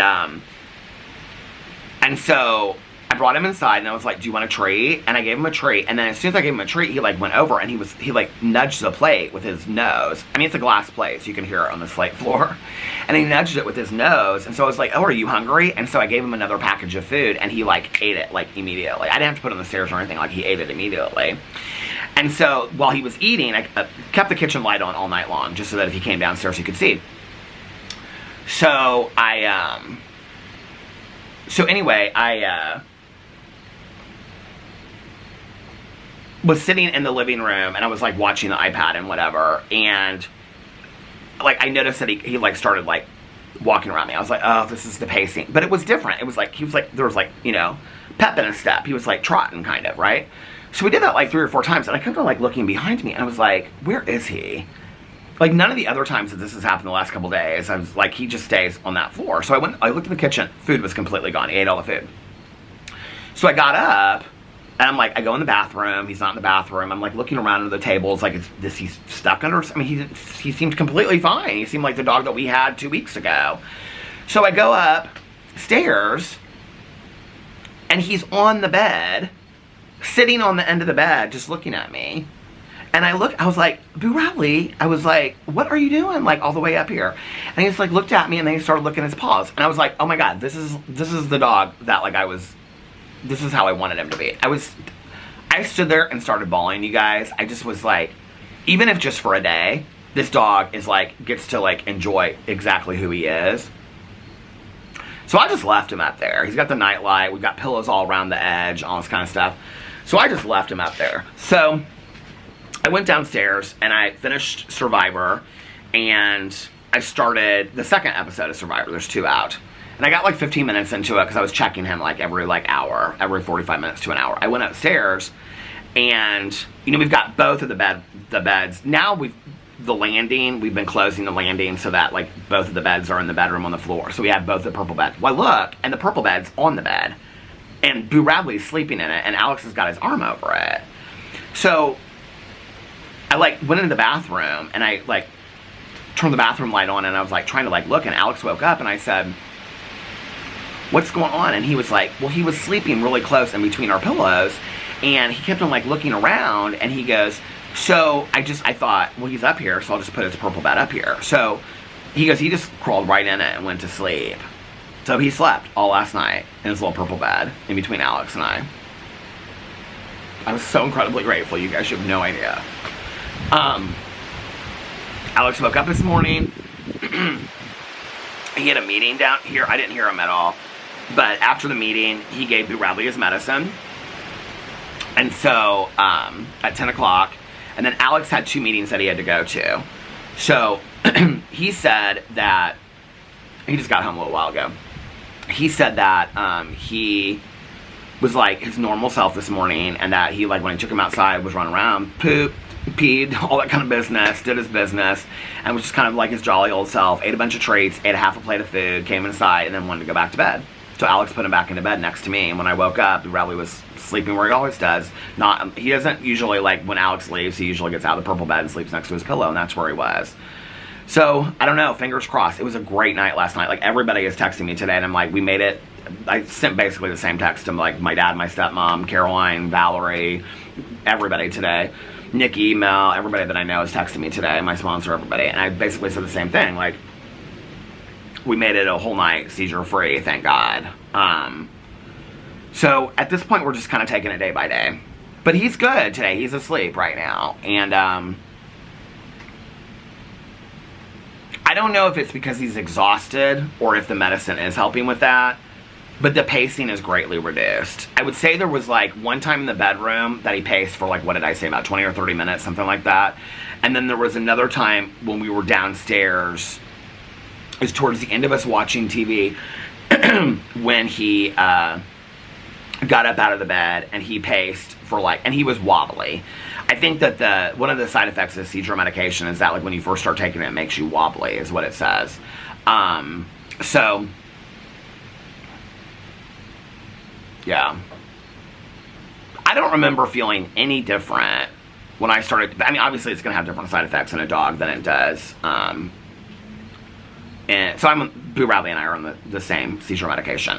so I brought him inside and I was like, do you want a treat? And I gave him a treat. And then as soon as I gave him a treat, he like went over and he like nudged the plate with his nose. I mean, it's a glass plate, so you can hear it on the slate floor. And he nudged it with his nose. And so I was like, oh, are you hungry? And so I gave him another package of food and he like ate it like immediately. I didn't have to put it on the stairs or anything, like he ate it immediately. And so while he was eating, I kept the kitchen light on all night long just so that if he came downstairs, he could see. So anyway, I was sitting in the living room and I was like watching the iPad and whatever, and like I noticed that he like started like walking around me. I was like, oh, this is the pacing. But it was different. It was like, he was like, there was like, you know, pep in his step. He was like trotting kind of, right? So we did that like 3 or 4 times and I kept on like looking behind me and I was like, where is he? Like, none of the other times that this has happened the last couple days, I was like, he just stays on that floor. So I looked in the kitchen, food was completely gone. He ate all the food. So I got up and I'm like, I go in the bathroom, he's not in the bathroom. I'm like looking around under the tables, like, he's stuck under, I mean, he seemed completely fine. He seemed like the dog that we had 2 weeks ago. So I go upstairs and he's on the bed, sitting on the end of the bed, just looking at me. And I was like, Boo Radley, I was like, what are you doing, like, all the way up here? And he just, like, looked at me, and then he started looking at his paws. And I was like, oh my god, this is the dog that, like, this is how I wanted him to be. I stood there and started bawling, you guys. I just was like, even if just for a day, this dog is, like, gets to, like, enjoy exactly who he is. So I just left him up there. He's got the nightlight, we've got pillows all around the edge, all this kind of stuff. So I just left him up there. So I went downstairs and I finished Survivor and I started the second episode of Survivor. There's 2 out. And I got like 15 minutes into it because I was checking him like every like hour, every 45 minutes to an hour. I went upstairs and, you know, we've got both of the beds. Now the landing, we've been closing the landing so that like both of the beds are in the bedroom on the floor. So we have both the purple beds. Well, I look and the purple bed's on the bed and Boo Radley's sleeping in it and Alex has got his arm over it. So I like went into the bathroom and I like turned the bathroom light on and I was like trying to like look and Alex woke up and I said, what's going on? And he was like, well, he was sleeping really close in between our pillows and he kept on like looking around and he goes, so I thought, well, he's up here, so I'll just put his purple bed up here. So he goes, he just crawled right in it and went to sleep. So he slept all last night in his little purple bed in between Alex and I. I was so incredibly grateful. You guys, you have no idea. Alex woke up this morning. He had a meeting down here. I didn't hear him at all. But after the meeting, he gave Boo Radley his medicine. And so, at 10 o'clock, and then Alex had 2 meetings that he had to go to. So, he said that, he just got home a little while ago. He said that, he was like his normal self this morning, and that he, like, when I took him outside, was running around, pooped, peed, all that kind of business, did his business, and was just kind of like his jolly old self, ate a bunch of treats, ate a half a plate of food, came inside, and then wanted to go back to bed. So Alex put him back into bed next to me, and when I woke up, Bradley was sleeping where he always does. He doesn't usually, like, when Alex leaves, he usually gets out of the purple bed and sleeps next to his pillow, and that's where he was. So, I don't know, fingers crossed. It was a great night last night. Like, everybody is texting me today, and I'm like, we made it. I sent basically the same text to, like, my dad, my stepmom, Caroline, Valerie, everybody today. Nikki, Mel, everybody that I know is texting me today, my sponsor, everybody. And I basically said the same thing, like, we made it a whole night seizure-free, thank God. So, at this point, we're just kind of taking it day by day. But he's good today. He's asleep right now. And, I don't know if it's because he's exhausted or if the medicine is helping with that. But the pacing is greatly reduced. I would say there was, like, one time in the bedroom that he paced for, like, what did I say, about 20 or 30 minutes, something like that. And then there was another time when we were downstairs. It was towards the end of us watching TV when he got up out of the bed and he paced for, like, and he was wobbly. I think that one of the side effects of seizure medication is that, like, when you first start taking it, it makes you wobbly, is what it says. So, yeah. I don't remember feeling any different when I started. I mean, obviously it's going to have different side effects in a dog than it does. And so Boo Radley and I are on the same seizure medication.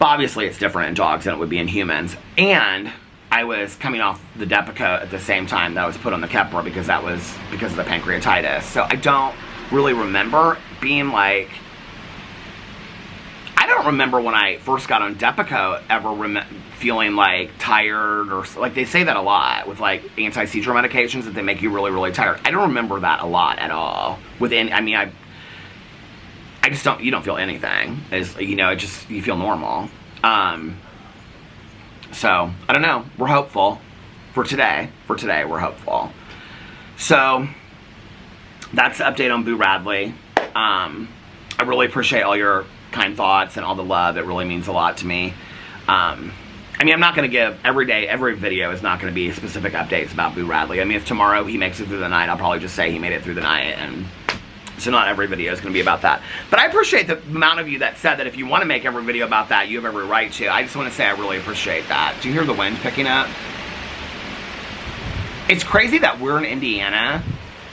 Obviously it's different in dogs than it would be in humans. And I was coming off the Depakote at the same time that I was put on the Keppra because that was because of the pancreatitis. So I don't really remember being like, I don't remember when I first got on Depakote ever feeling like tired or, like, they say that a lot with, like, anti-seizure medications that they make you really, really tired. I don't remember that a lot at all. I just don't, you don't feel anything. It's, you know, you feel normal. So, I don't know. We're hopeful for today. For today, we're hopeful. So, that's the update on Boo Radley. I really appreciate all your kind thoughts and all the love. It really means a lot to me. I mean, I'm not going to give every video is not going to be specific updates about Boo Radley. I mean, if tomorrow he makes it through the night, I'll probably just say he made it through the night, and so not every video is going to be about that. But I appreciate the amount of you that said that if you want to make every video about that, you have every right to. I just want to say I really appreciate that. Do you hear the wind picking up? It's crazy that we're in Indiana.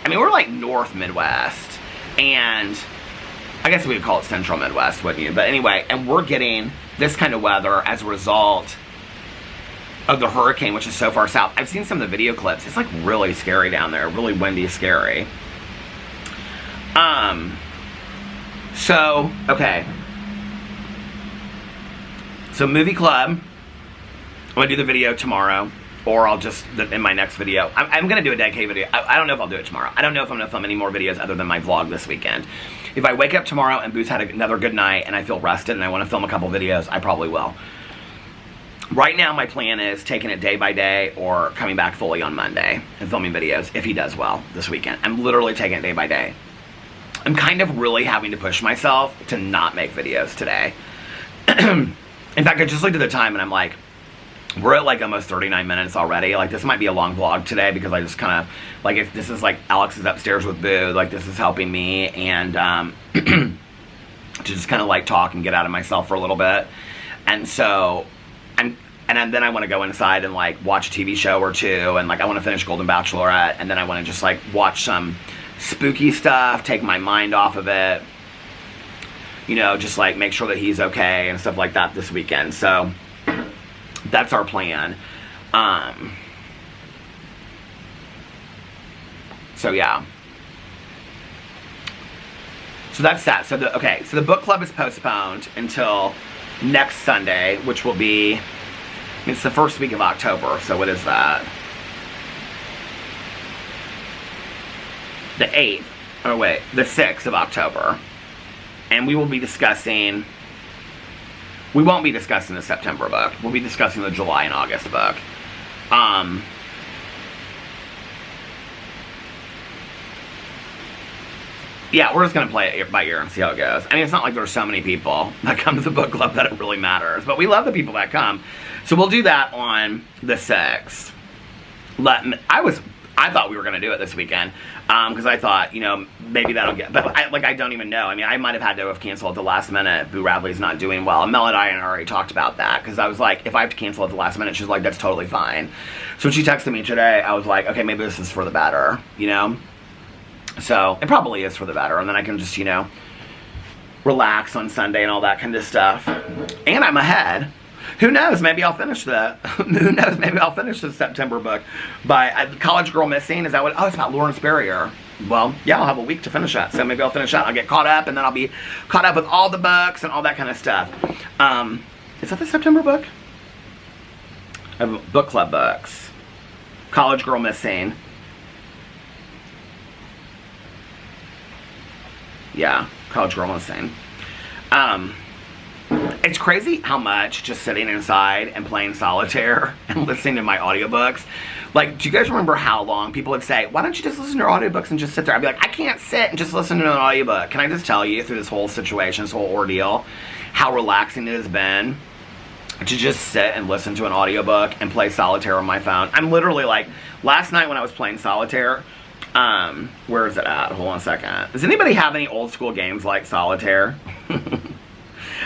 I mean, we're like North Midwest, and I guess we would call it Central Midwest, wouldn't you? But anyway, and we're getting this kind of weather as a result of the hurricane, which is so far south. I've seen some of the video clips. It's like really scary down there. Really windy, scary. So, okay. So, movie club. I'm going to do the video tomorrow. Or I'll just, in my next video. I'm going to do a dedicated video. I don't know if I'll do it tomorrow. I don't know if I'm going to film any more videos other than my vlog this weekend. If I wake up tomorrow and Boo's had another good night and I feel rested and I want to film a couple videos, I probably will. Right now, my plan is taking it day by day or coming back fully on Monday and filming videos if he does well this weekend. I'm literally taking it day by day. I'm kind of really having to push myself to not make videos today. In fact, I just looked at the time and I'm like, we're at like almost 39 minutes already. Like, this might be a long vlog today because I just kind of, like, if this is like Alex is upstairs with Boo, like, this is helping me and to just kind of like talk and get out of myself for a little bit. And so then I want to go inside and like watch a TV show or two, and like I want to finish Golden Bachelorette, and then I want to just like watch some spooky stuff, take my mind off of it, you know, just like make sure that he's okay and stuff like that this weekend. So that's our plan. So yeah. So that's that. So the book club is postponed until next Sunday, which will be, I mean, it's the first week of October, so what is that? The 8th, oh wait, the 6th of October. And we will be discussing We won't be discussing the September book. We'll be discussing the July and August book. Yeah, we're just going to play it by ear and see how it goes. I mean, it's not like there's so many people that come to the book club that it really matters. But we love the people that come. So we'll do that on the 6th. I thought we were going to do it this weekend. Because I thought, you know, maybe that'll get... But, I don't even know. I mean, I might have had to have canceled at the last minute. Boo Radley's not doing well. And Mel and I already talked about that. Because I was like, if I have to cancel at the last minute, she's like, that's totally fine. So when she texted me today, I was like, okay, maybe this is for the better, you know? So, it probably is for the better, and then I can just, you know, relax on Sunday and all that kind of stuff. And I'm ahead. Who knows, maybe I'll finish who knows, maybe I'll finish the September book by College Girl Missing. Is that what, oh, it's about Lawrence Berrier. Well, yeah, I'll have a week to finish that, so maybe I'll finish that. I'll get caught up, and then I'll be caught up with all the books and all that kind of stuff. Is that the September book? I have book club books. College Girl Missing. Yeah, College Girl Missing. It's crazy how much just sitting inside and playing solitaire and listening to my audiobooks. Like, do you guys remember how long people would say, why don't you just listen to your audiobooks and just sit there? I'd be like, I can't sit and just listen to an audiobook. Can I just tell you through this whole situation, this whole ordeal, how relaxing it has been to just sit and listen to an audiobook and play solitaire on my phone? I'm literally like, last night when I was playing solitaire, where is it at? Hold on a second. Does anybody have any old school games like solitaire?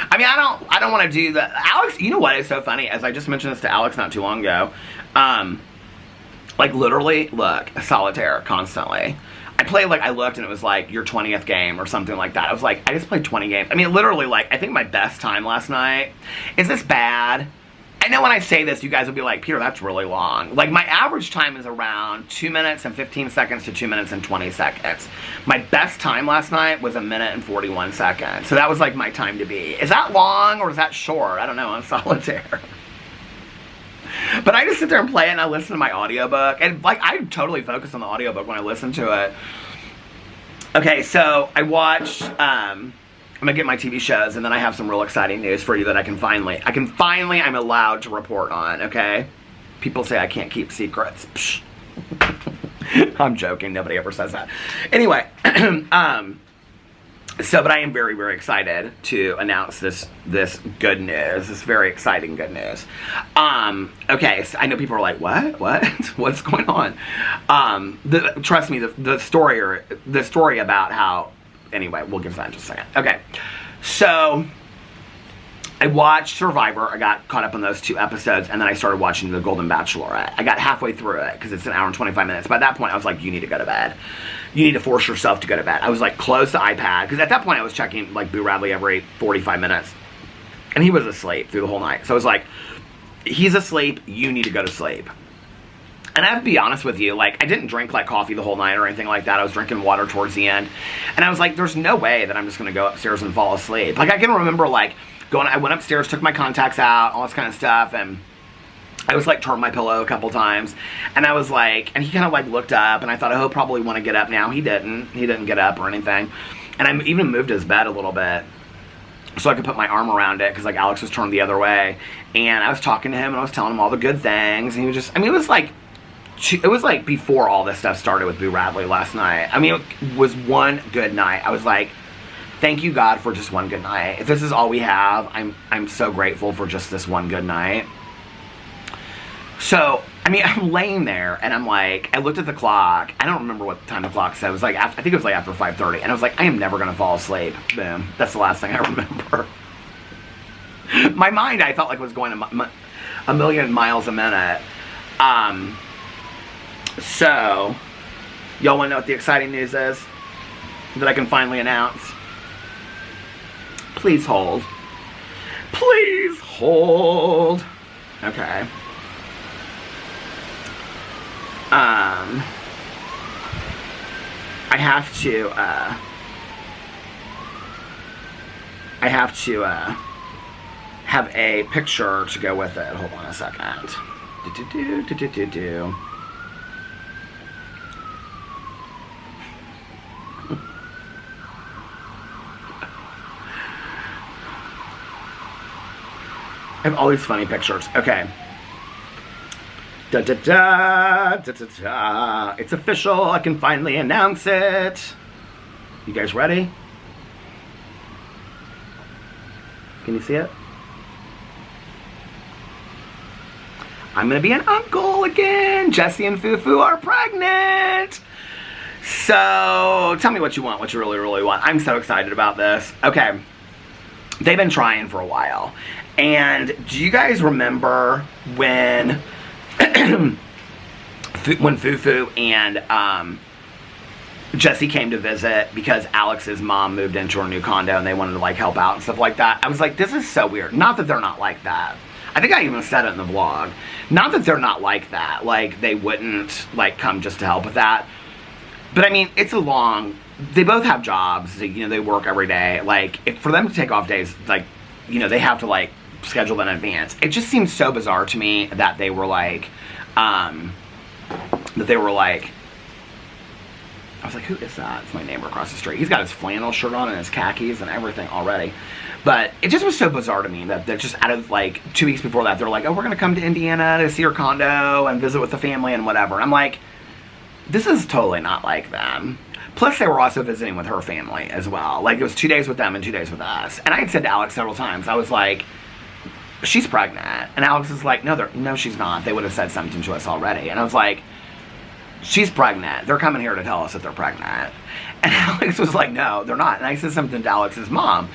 I mean, I don't want to do that. Alex, you know what is so funny? As I just mentioned this to Alex not too long ago, like literally, look, solitaire constantly. I played, like, I looked and it was like your 20th game or something like that. I was like, I just played 20 games. I mean, literally, like, I think my best time last night, is this bad? I know when I say this, you guys will be like, Peter, that's really long. Like, my average time is around 2 minutes and 15 seconds to 2 minutes and 20 seconds. My best time last night was 1 minute and 41 seconds. So that was, like, my time to be. Is that long or is that short? I don't know, on solitaire. But I just sit there and play it and I listen to my audiobook. And, like, I totally focus on the audiobook when I listen to it. Okay, so I watched, I'm gonna get my TV shows, and then I have some real exciting news for you that I'm allowed to report on, okay? People say I can't keep secrets. Psh. I'm joking, nobody ever says that. Anyway, but I am very, very excited to announce this good news, this very exciting good news. Okay, so I know people are like, what? What's going on? Trust me, the story about how, anyway, we'll get to that in just a second. Okay, so I watched Survivor. I got caught up on those 2 episodes, and then I started watching The Golden Bachelorette. I got halfway through it, because it's 1 hour and 25 minutes. By that point, I was like, you need to go to bed. You need to force yourself to go to bed. I was like, close the iPad, because at that point, I was checking, like, Boo Radley every 45 minutes. And he was asleep through the whole night. So I was like, he's asleep, you need to go to sleep. And I have to be honest with you, like, I didn't drink, like, coffee the whole night or anything like that. I was drinking water towards the end. And I was like, there's no way that I'm just going to go upstairs and fall asleep. Like, I can remember, like, I went upstairs, took my contacts out, all this kind of stuff, and I was, like, turned my pillow a couple times. And I was like, and he kind of, like, looked up, and I thought, oh, he'll probably want to get up now. He didn't. He didn't get up or anything. And I even moved his bed a little bit so I could put my arm around it, because, like, Alex was turned the other way. And I was talking to him, and I was telling him all the good things. And he was just, I mean, it was like before all this stuff started with Boo Radley last night. I mean, it was one good night. I was like, thank you, God, for just one good night. If this is all we have, I'm so grateful for just this one good night. So, I mean, I'm laying there, and I'm like, I looked at the clock. I don't remember what time the clock said. It was like, I think it was like after 5:30. And I was like, I am never going to fall asleep. Boom. That's the last thing I remember. My mind, I felt like, was going a million miles a minute. So, y'all want to know what the exciting news is that I can finally announce? Please hold. Please hold. Okay. I have to have a picture to go with it. Hold on a second. I have all these funny pictures. Okay. Da da da da da da. It's official. I can finally announce it. You guys ready? Can you see it? I'm gonna be an uncle again. Jessie and Fufu are pregnant. So tell me what you want, what you really, really want. I'm so excited about this. Okay. They've been trying for a while. And do you guys remember when when Fufu and Jessie came to visit because Alex's mom moved into her new condo and they wanted to like help out and stuff like that? I was like, this is so weird. Not that they're not like that. I think I even said it in the vlog. Not that they're not like that. Like, they wouldn't, like, come just to help with that. But, I mean, it's a long... They both have jobs. They, you know, they work every day. Like, for them to take off days, like, you know, they have to, like, schedule them in advance. It just seems so bizarre to me that they were, like... I was like, who is that? It's my neighbor across the street. He's got his flannel shirt on and his khakis and everything already. But it just was so bizarre to me that they're just out of, like, 2 weeks before that, they're like, oh, we're going to come to Indiana to see her condo and visit with the family and whatever. And I'm like, this is totally not like them. Plus, they were also visiting with her family as well. Like, it was 2 days with them and 2 days with us. And I had said to Alex several times, I was like, she's pregnant. And Alex was like, no, she's not. They would have said something to us already. And I was like, she's pregnant. They're coming here to tell us that they're pregnant. And Alex was like, no, they're not. And I said something to Alex's mom.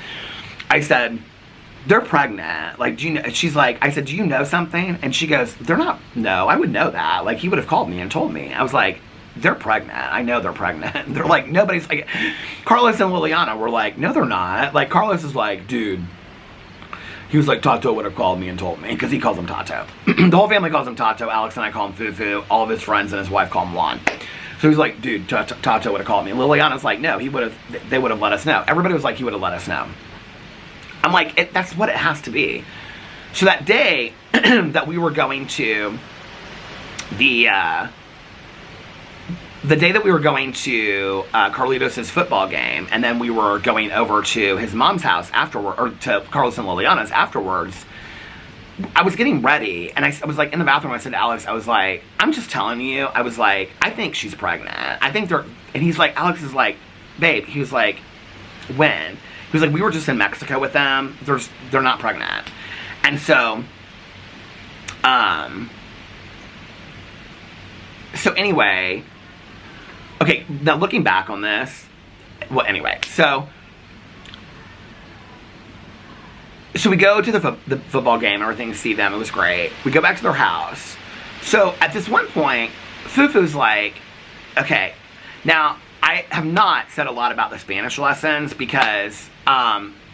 I said, they're pregnant. Like, do you know? She's like, I said, do you know something? And she goes, they're not. No, I would know that. Like, he would have called me and told me. I was like, they're pregnant. I know they're pregnant. They're like, nobody's like, Carlos and Liliana were like, no, they're not. Like, Carlos is like, dude. He was like, Tato would have called me and told me, because he calls him Tato. The whole family calls him Tato. Alex and I call him Fufu. All of his friends and his wife call him Monn. So he's like, dude, Tato would have called me. And Liliana's like, no, they would have let us know. Everybody was like, he would have let us know. I'm like, that's what it has to be. So that day that we were going to the day that we were going to Carlitos' football game, and then we were going over to his mom's house afterward, or to Carlos and Liliana's afterwards, I was getting ready, and I was like in the bathroom. I said to Alex, I was like, I'm just telling you, I was like, I think she's pregnant. I think they're, and he's like, Alex is like, babe, he was like, when? He was like, we were just in Mexico with them. They're not pregnant. And so, so anyway, okay, now looking back on this, well, anyway, so we go to the football game, everything, see them, it was great. We go back to their house. So at this one point, Fufu's like, okay, now I have not said a lot about the Spanish lessons because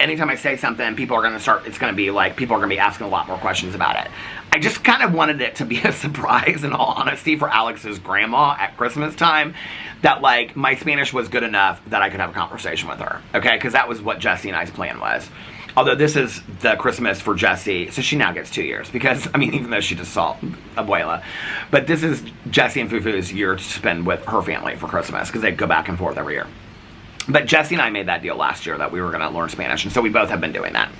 anytime I say something, people are going to start, it's going to be like, people are going to be asking a lot more questions about it. I just kind of wanted it to be a surprise, in all honesty, for Alex's grandma at Christmas time, that, like, my Spanish was good enough that I could have a conversation with her, okay? Because that was what Jessie and I's plan was. Although this is the Christmas for Jessie, so she now gets 2 years. Because, I mean, even though she just saw Abuela. But this is Jessie and Fufu's year to spend with her family for Christmas, because they go back and forth every year. But Jessie and I made that deal last year that we were going to learn Spanish, and so we both have been doing that,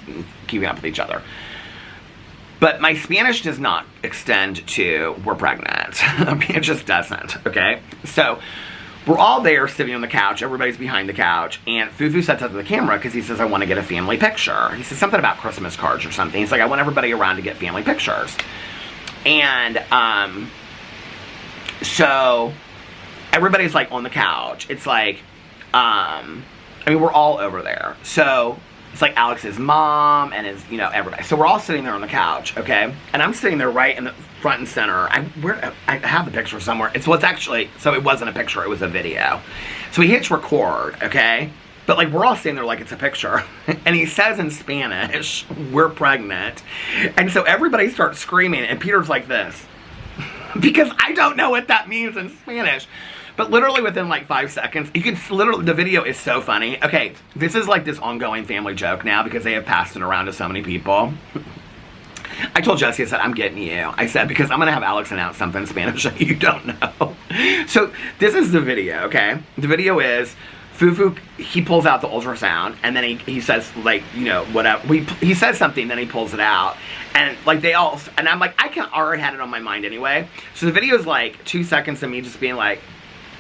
keeping up with each other. But my Spanish does not extend to we're pregnant. I mean, it just doesn't, okay? So we're all there sitting on the couch. Everybody's behind the couch. And Fufu sets up the camera because he says, I want to get a family picture. He says something about Christmas cards or something. He's like, I want everybody around to get family pictures. And so everybody's like on the couch. It's like, I mean, we're all over there. So it's like Alex's mom and his, you know, everybody. So we're all sitting there on the couch, okay? And I'm sitting there right in the front and center. I have the picture somewhere. It's actually, so it wasn't a picture, it was a video. So he hits record, okay? But like, we're all sitting there like it's a picture. And he says in Spanish, we're pregnant. And so everybody starts screaming, and Peter's like this. Because I don't know what that means in Spanish. But literally within like 5 seconds, you can literally, the video is so funny. Okay, this is like this ongoing family joke now because they have passed it around to so many people. I told Jessie, I said, I'm getting you. I said, because I'm going to have Alex announce something in Spanish that you don't know. So this is the video, okay? The video is Fufu, he pulls out the ultrasound, and then he says, like, you know, whatever. He says something, then he pulls it out. And, like, and I'm like, I already had it on my mind anyway. So the video is, like, 2 seconds of me just being like,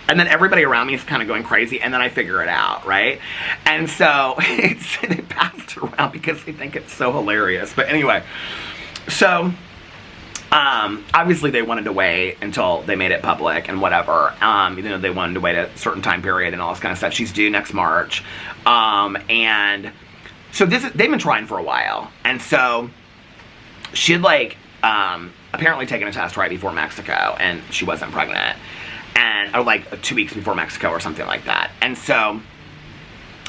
and then everybody around me is kind of going crazy, and then I figure it out, right? And so they passed it around because they think it's so hilarious. But anyway, so obviously they wanted to wait until they made it public and whatever. You know, they wanted to wait a certain time period and all this kind of stuff. She's due next March. And so they've been trying for a while. And so she had, like, apparently taken a test right before Mexico, and she wasn't pregnant. Or like 2 weeks before Mexico or something like that. And so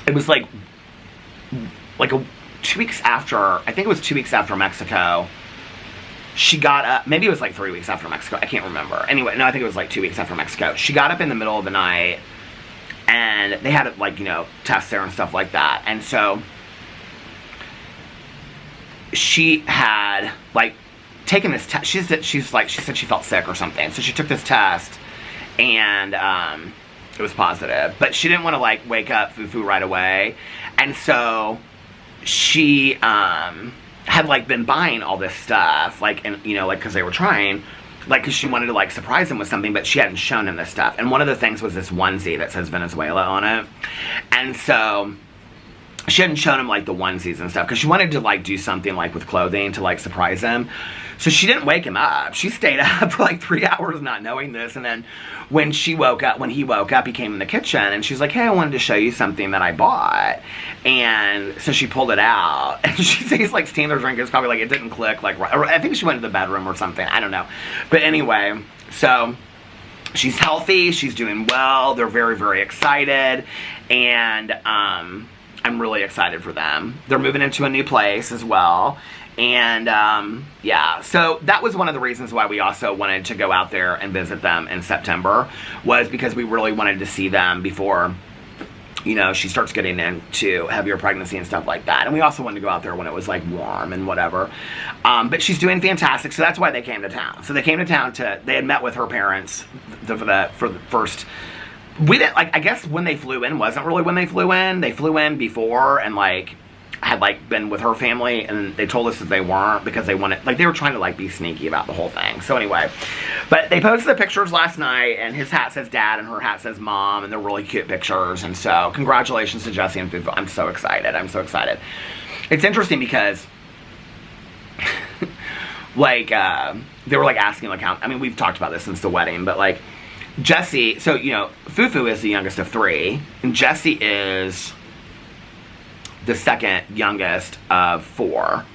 it was like 2 weeks after, I think it was 2 weeks after Mexico, she got up, maybe it was like 3 weeks after Mexico, I can't remember. Anyway, no, I think it was like 2 weeks after Mexico. She got up in the middle of the night, and they had, like, you know, tests there and stuff like that. And so she had, like, taken this test. She said she felt sick or something. So she took this test, and it was positive. But she didn't want to, like, wake up Fufu right away. And so she had, like, been buying all this stuff, like, and, you know, like, because they were trying, like, because she wanted to, like, surprise him with something, but she hadn't shown him this stuff. And one of the things was this onesie that says Venezuela on it. And so she hadn't shown him, like, the onesies and stuff, because she wanted to, like, do something, like, with clothing to, like, surprise him. So she didn't wake him up. She stayed up for, like, 3 hours not knowing this. And then when he woke up, he came in the kitchen, and she's like, hey, I wanted to show you something that I bought. And so she pulled it out, and he's, like, standing there drinking his coffee, like, it didn't click, like, right. Or I think she went to the bedroom or something. I don't know. But anyway, so she's healthy. She's doing well. They're very, very excited. And I'm really excited for them. They're moving into a new place as well. And, yeah, so that was one of the reasons why we also wanted to go out there and visit them in September, was because we really wanted to see them before, you know, she starts getting into heavier pregnancy and stuff like that. And we also wanted to go out there when it was, like, warm and whatever. But she's doing fantastic, so that's why they came to town. So they came to town they had met with her parents for the first. We didn't, like, I guess when they flew in wasn't really when they flew in. They flew in before and, like, had, like, been with her family, and they told us that they weren't because they wanted, like, they were trying to, like, be sneaky about the whole thing. So anyway, but they posted the pictures last night, and his hat says dad and her hat says mom, and they're really cute pictures. And so congratulations to Jesse and Fufu. I'm so excited. I'm so excited. It's interesting because like, they were, like, asking, like, how, I mean, we've talked about this since the wedding, but, like, Jesse, so, you know, Fufu is the youngest of 3, and Jesse is the second youngest of 4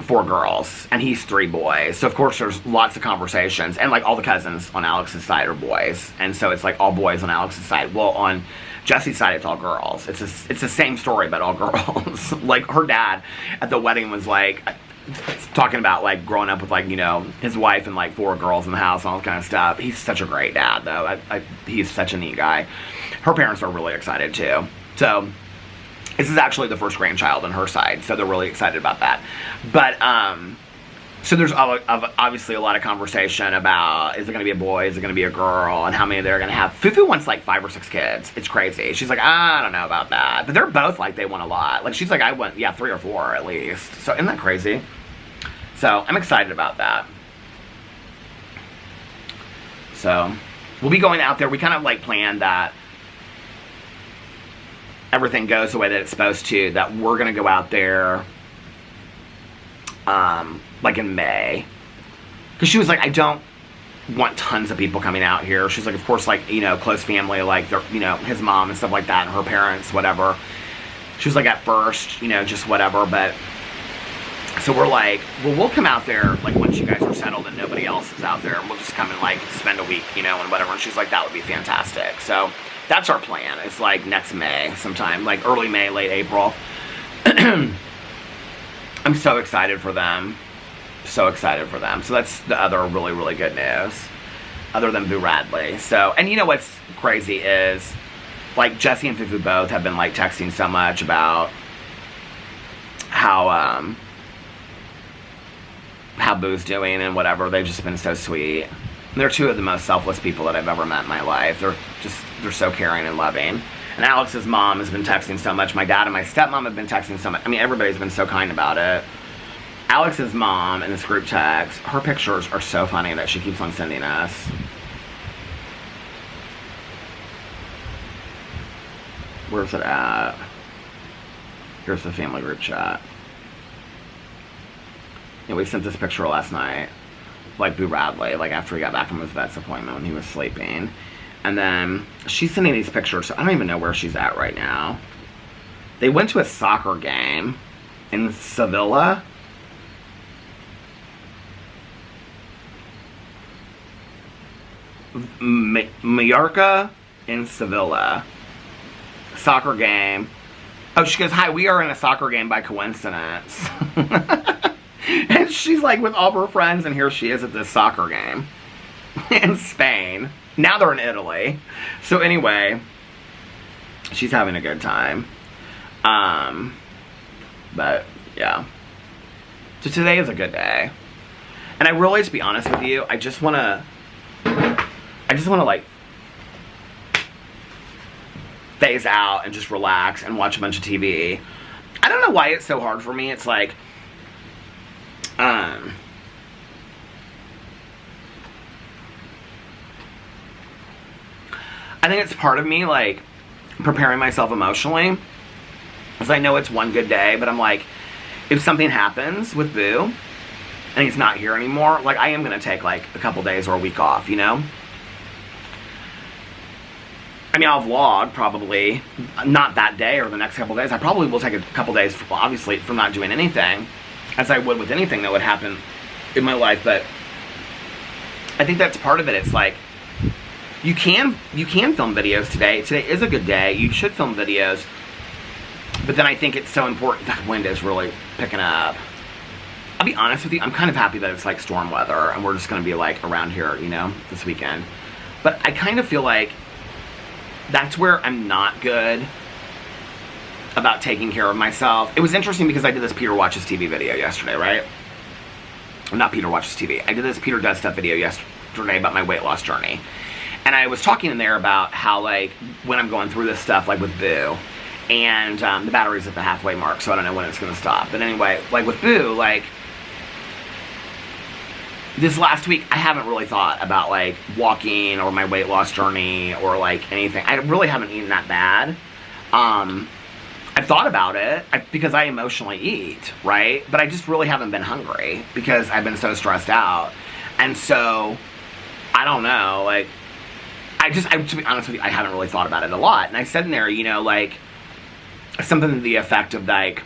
girls, and he's 3 boys. So of course there's lots of conversations, and, like, all the cousins on Alex's side are boys, and so it's, like, all boys on Alex's side. Well, on Jesse's side it's all girls. It's the same story, but all girls. Like, her dad at the wedding was, like, talking about, like, growing up with, like, you know, his wife and, like, 4 girls in the house and all that kind of stuff. He's such a great dad, though. He's such a neat guy. Her parents are really excited too. So this is actually the first grandchild on her side, so they're really excited about that. But, so there's obviously a lot of conversation about, is it going to be a boy, is it going to be a girl, and how many they're going to have. Fufu wants, like, 5 or 6 kids. It's crazy. She's like, I don't know about that. But they're both, like, they want a lot. Like, she's like, I want, yeah, 3 or 4 at least. So isn't that crazy? So I'm excited about that. So we'll be going out there. We kind of, like, planned that everything goes the way that it's supposed to, that we're going to go out there, like, in May. Because she was like, I don't want tons of people coming out here. She's like, of course, like, you know, close family, like, you know, his mom and stuff like that, and her parents, whatever. She was like, at first, you know, just whatever, but, so we're like, well, we'll come out there, like, once you guys are settled and nobody else is out there, and we'll just come and, like, spend a week, you know, and whatever. And she's like, that would be fantastic. So that's our plan. It's, like, next May sometime, like, early May, late April. I'm so excited for them. So excited for them. So that's the other really, really good news, other than Boo Radley. So, and you know what's crazy is, like, Jesse and Fufu both have been, like, texting so much about how Boo's doing and whatever. They've just been so sweet. And they're 2 of the most selfless people that I've ever met in my life. They're so caring and loving. And Alex's mom has been texting so much. My dad and my stepmom have been texting so much. I mean, everybody's been so kind about it. Alex's mom in this group text, her pictures are so funny that she keeps on sending us. Where's it at? Here's the family group chat. Yeah, we sent this picture last night. Like Boo Radley, like after he got back from his vet's appointment when he was sleeping. And then she's sending these pictures. So I don't even know where she's at right now. They went to a soccer game in Sevilla. Mallorca in Sevilla. Soccer game. Oh, she goes, hi, we are in a soccer game by coincidence. And she's like with all of her friends, and here she is at this soccer game in Spain. Now they're in Italy. So anyway, she's having a good time. But yeah. So today is a good day. And I really, to be honest with you, I just want to like phase out and just relax and watch a bunch of TV. I don't know why it's so hard for me. It's like, I think it's part of me, like, preparing myself emotionally. Because I know it's one good day, but I'm like, if something happens with Boo, and he's not here anymore, like, I am going to take, like, a couple days or a week off, you know? I mean, I'll vlog, probably, not that day or the next couple days. I probably will take a couple days, obviously, from not doing anything, as I would with anything that would happen in my life, but I think that's part of it. It's like, you can film videos today. Today is a good day. You should film videos. But then I think it's so important. That wind is really picking up. I'll be honest with you, I'm kind of happy that it's like storm weather and we're just going to be like around here, you know, this weekend. But I kind of feel like that's where I'm not good about taking care of myself. It was interesting because I did this Peter Watches TV video yesterday, right? Not Peter Watches TV. I did this Peter Does Stuff video yesterday about my weight loss journey. And I was talking in there about how, like, when I'm going through this stuff, like with Boo, and the battery's at the halfway mark, so I don't know when it's going to stop. But anyway, like with Boo, like, this last week, I haven't really thought about, like, walking or my weight loss journey or, like, anything. I really haven't eaten that bad. I've thought about it because I emotionally eat, right? But I just really haven't been hungry because I've been so stressed out. And so, I don't know, like, to be honest with you, I haven't really thought about it a lot. And I said in there, you know, like, something to the effect of, like,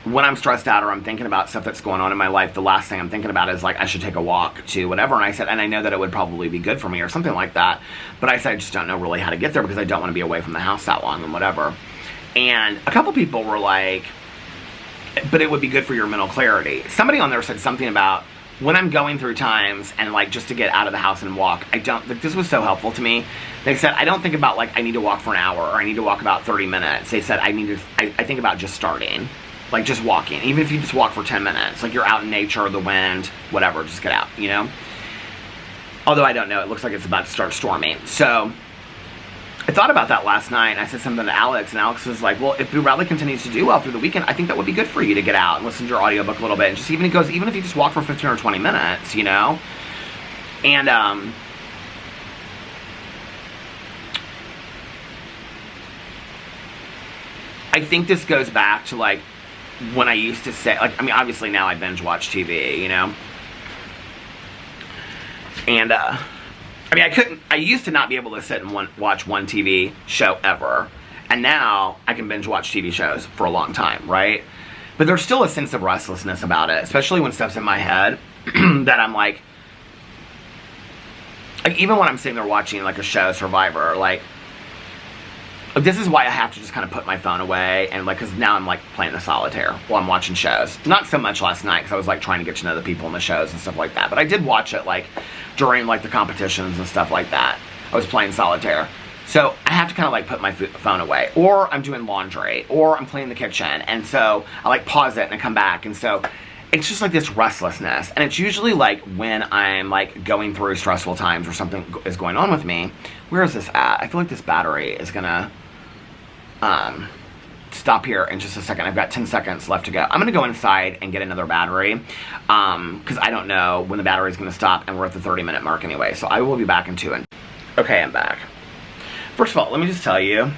when I'm stressed out or I'm thinking about stuff that's going on in my life, the last thing I'm thinking about is, like, I should take a walk to whatever. And I said, and I know that it would probably be good for me or something like that. But I said, I just don't know really how to get there because I don't want to be away from the house that long and whatever. And a couple people were like, but it would be good for your mental clarity. Somebody on there said something about, when I'm going through times and, like, just to get out of the house and walk, like, this was so helpful to me. They said, I don't think about, like, I need to walk for an hour or I need to walk about 30 minutes. They said, I think about just starting, like, just walking. Even if you just walk for 10 minutes, like, you're out in nature, the wind, whatever, just get out, you know? Although I don't know, it looks like it's about to start storming. So, I thought about that last night, and I said something to Alex, and Alex was like, well, if Boo Radley continues to do well through the weekend, I think that would be good for you to get out and listen to your audiobook a little bit, and just even if you just walk for 15 or 20 minutes, you know? And, I think this goes back to, like, when I used to say, like, I mean, obviously now I binge watch TV, you know? And, I mean, I used to not be able to sit and watch one TV show ever. And now, I can binge watch TV shows for a long time, right? But there's still a sense of restlessness about it, especially when stuff's in my head, that I'm like, even when I'm sitting there watching, like, a show, Survivor, like, this is why I have to just kind of put my phone away, and, like, because now I'm, like, playing the solitaire while I'm watching shows. Not so much last night, because I was, like, trying to get to know the people in the shows and stuff like that. But I did watch it, like, during, like, the competitions and stuff like that. I was playing solitaire. So, I have to kind of, like, put my phone away. Or I'm doing laundry. Or I'm cleaning the kitchen. And so, I, like, pause it and I come back. And so, it's just like this restlessness. And it's usually like when I'm like going through stressful times or something is going on with me. Where is this at? I feel like this battery is gonna stop here in just a second. I've got 10 seconds left to go. I'm gonna go inside and get another battery because I don't know when the battery is gonna stop, and we're at the 30-minute mark anyway. So I will be back in 2. Okay, I'm back. First of all, let me just tell you,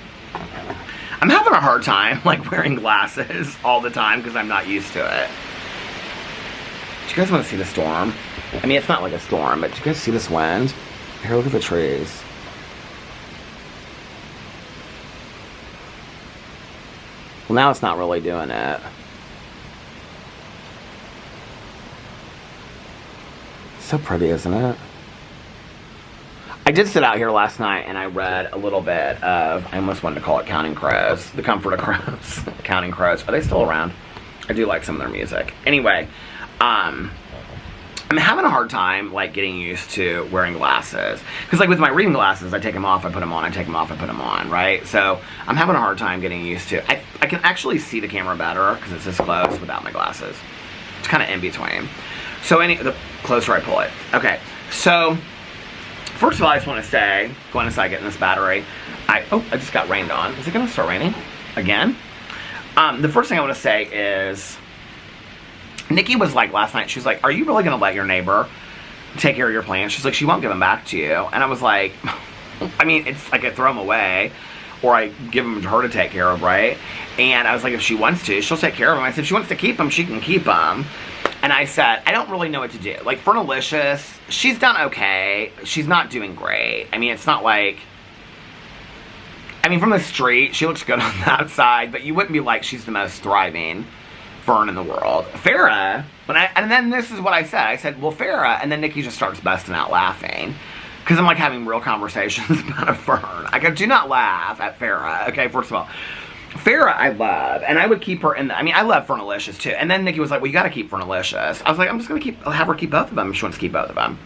I'm having a hard time like wearing glasses all the time because I'm not used to it. Do you guys want to see the storm? I mean, it's not like a storm, but do you guys see this wind? Here, look at the trees. Well, now it's not really doing it. So pretty, isn't it? I did sit out here last night and I read a little bit of, I almost wanted to call it Counting Crows, The Comfort of Crows. Counting Crows. Are they still around? I do like some of their music. Anyway, I'm having a hard time like getting used to wearing glasses. Because like with my reading glasses, I take them off, I put them on, I take them off, I put them on, right? So I'm having a hard time getting used to it. I can actually see the camera better because it's this close without my glasses. It's kind of in between. So the closer I pull it. Okay, so first of all, I just want to say, going inside getting this battery, I just got rained on. Is it going to start raining again? The first thing I want to say is, Nikki was like last night, she was like, are you really going to let your neighbor take care of your plants? She's like, she won't give them back to you. And I was like, I mean, it's like I throw them away or I give them to her to take care of, right? And I was like, if she wants to, she'll take care of them. I said, if she wants to keep them, she can keep them. And I said, I don't really know what to do. Like, Fernalicious, she's done okay. She's not doing great. I mean, it's not like, I mean, from the street, she looks good on that side, but you wouldn't be like, she's the most thriving fern in the world. Farrah, and then this is what I said. I said, well, Farrah, and then Nikki just starts busting out laughing. Because I'm like having real conversations about a fern. I go, do not laugh at Farrah. Okay, first of all. Farrah I love, and I would keep her in the, I mean, I love Fernalicious too. And then Nikki was like, well, you gotta keep Fernalicious. I was like, I'm just gonna have her keep both of them if she wants to keep both of them.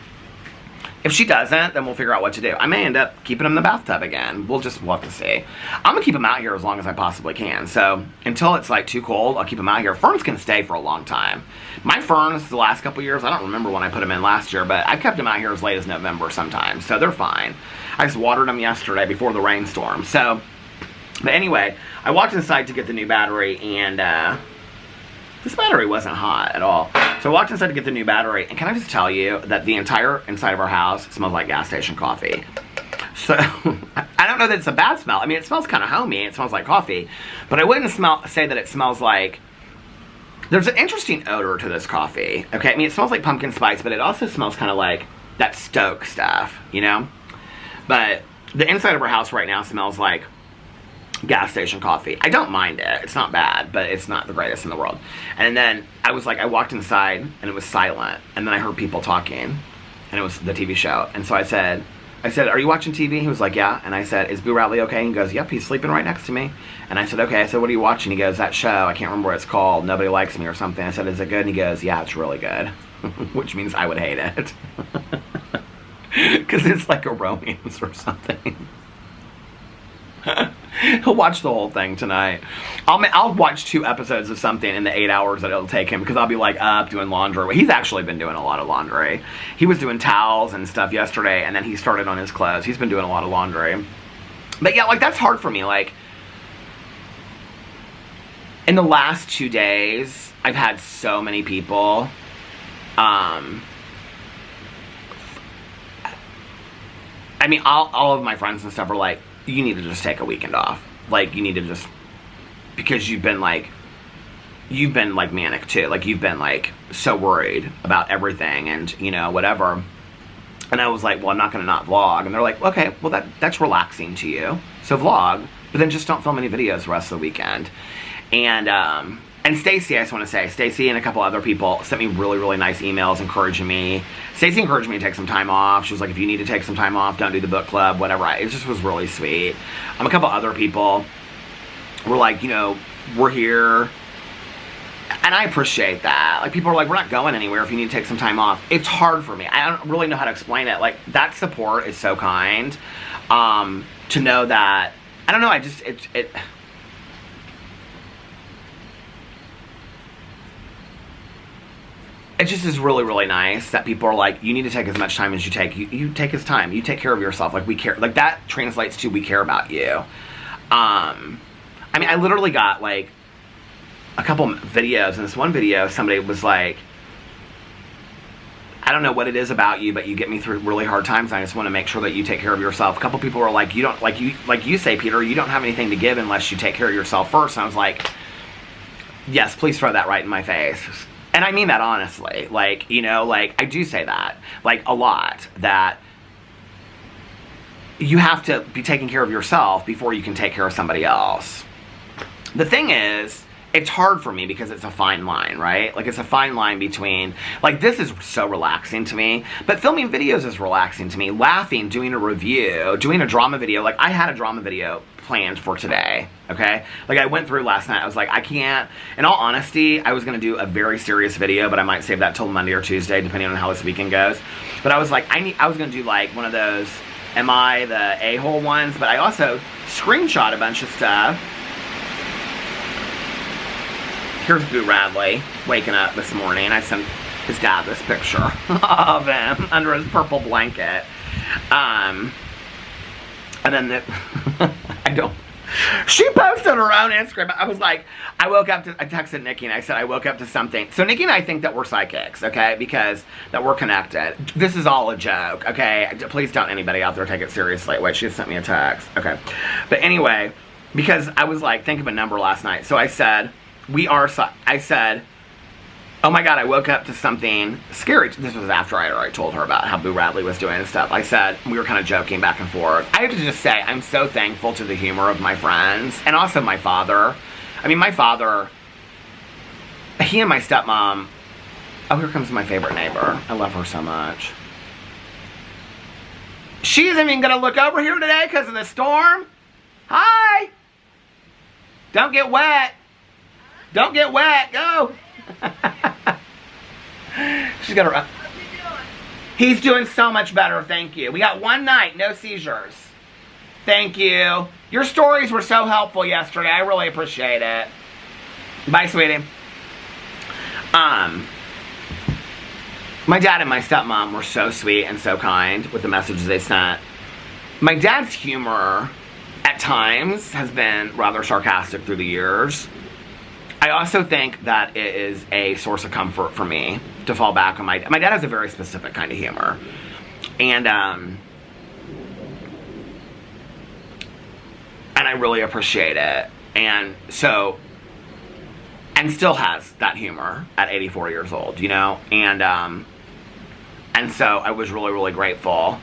If she doesn't, then we'll figure out what to do. I may end up keeping them in the bathtub again. We'll have to see. I'm gonna keep them out here as long as I possibly can. So until it's like too cold, I'll keep them out here. Ferns can stay for a long time. My ferns the last couple years, I don't remember when I put them in last year, but I've kept them out here as late as November sometimes. So they're fine. I just watered them yesterday before the rainstorm. So, but anyway, I walked inside to get the new battery, and this battery wasn't hot at all. So I walked inside to get the new battery, and can I just tell you that the entire inside of our house smells like gas station coffee. So, I don't know that it's a bad smell. I mean, it smells kind of homey. It smells like coffee. But I wouldn't say that it smells like, there's an interesting odor to this coffee. Okay, I mean, it smells like pumpkin spice, but it also smells kind of like that Stoke stuff, you know? But the inside of our house right now smells like gas station coffee. I don't mind it. It's not bad, but it's not the greatest in the world. And then I walked inside and it was silent. And then I heard people talking, and it was the TV show. And so I said, are you watching TV? He was like, yeah. And I said, is Boo Radley okay? And he goes, yep, he's sleeping right next to me. And I said, okay. I said, what are you watching? He goes, that show. I can't remember what it's called. Nobody Likes Me or something. I said, is it good? And he goes, yeah, it's really good. Which means I would hate it. Because it's like a romance or something. He'll watch the whole thing tonight. I'll watch 2 episodes of something in the 8 hours that it'll take him, because I'll be like up doing laundry. He's actually been doing a lot of laundry. He was doing towels and stuff yesterday, and then he started on his clothes. He's been doing a lot of laundry. But yeah, like, that's hard for me. Like, in the last 2 days, I've had so many people I mean, all of my friends and stuff are like, you need to just take a weekend off. Like, you need to just, because you've been like manic too. Like, you've been like so worried about everything and, you know, whatever. And I was like, well, I'm not gonna not vlog. And they're like, okay, well, that's relaxing to you, so vlog, but then just don't film any videos the rest of the weekend. And Stacy, I just want to say, Stacy and a couple other people sent me really, really nice emails encouraging me. Stacy encouraged me to take some time off. She was like, if you need to take some time off, don't do the book club, whatever. It just was really sweet. A couple other people were like, you know, we're here. And I appreciate that. Like, people are like, we're not going anywhere if you need to take some time off. It's hard for me. I don't really know how to explain it. Like, that support is so kind. To know that, I don't know, it just is really, really nice that people are like, you need to take as much time as you take. You take his time. You take care of yourself. Like, we care. Like, that translates to we care about you. I mean, I literally got, like, a couple videos. In this one video, somebody was like, I don't know what it is about you, but you get me through really hard times. I just want to make sure that you take care of yourself. A couple people were like, you don't, like you say, Peter, you don't have anything to give unless you take care of yourself first. And I was like, yes, please throw that right in my face. And I mean that honestly. Like, you know, like, I do say that, like, a lot, that you have to be taking care of yourself before you can take care of somebody else. The thing is, it's hard for me because it's a fine line, right? Like, it's a fine line between, like, this is so relaxing to me, but filming videos is relaxing to me. Laughing, doing a review, doing a drama video. Like, I had a drama video planned for today, okay? Like, I went through last night. I was like, I can't. In all honesty, I was going to do a very serious video, but I might save that till Monday or Tuesday, depending on how this weekend goes. But I was like, I was going to do, like, one of those, am I the a-hole ones? But I also screenshot a bunch of stuff. Here's Boo Radley waking up this morning. I sent his dad this picture of him under his purple blanket. And then she posted her own Instagram. I was like, I texted Nikki and I said, I woke up to something. So Nikki and I think that we're psychics, okay? Because that we're connected. This is all a joke, okay? Please don't anybody out there take it seriously. Wait, she just sent me a text. Okay. But anyway, because I was like, think of a number last night. So I said, I said, oh my God, I woke up to something scary. This was after I already told her about how Boo Radley was doing and stuff. I said, we were kind of joking back and forth. I have to just say, I'm so thankful to the humor of my friends and also my father. I mean, my father, he and my stepmom, oh, here comes my favorite neighbor. I love her so much. She isn't even going to look over here today because of the storm. Hi. Don't get wet. Don't get wet. Go. She's got her. How's he doing? He's doing so much better. Thank you. We got one night, no seizures. Thank you. Your stories were so helpful yesterday. I really appreciate it. Bye, sweetie. My dad and my stepmom were so sweet and so kind with the messages they sent. My dad's humor at times has been rather sarcastic through the years. I also think that it is a source of comfort for me to fall back on my dad has a very specific kind of humor. And I really appreciate it. And so, and still has that humor at 84 years old, you know? And so I was really, really grateful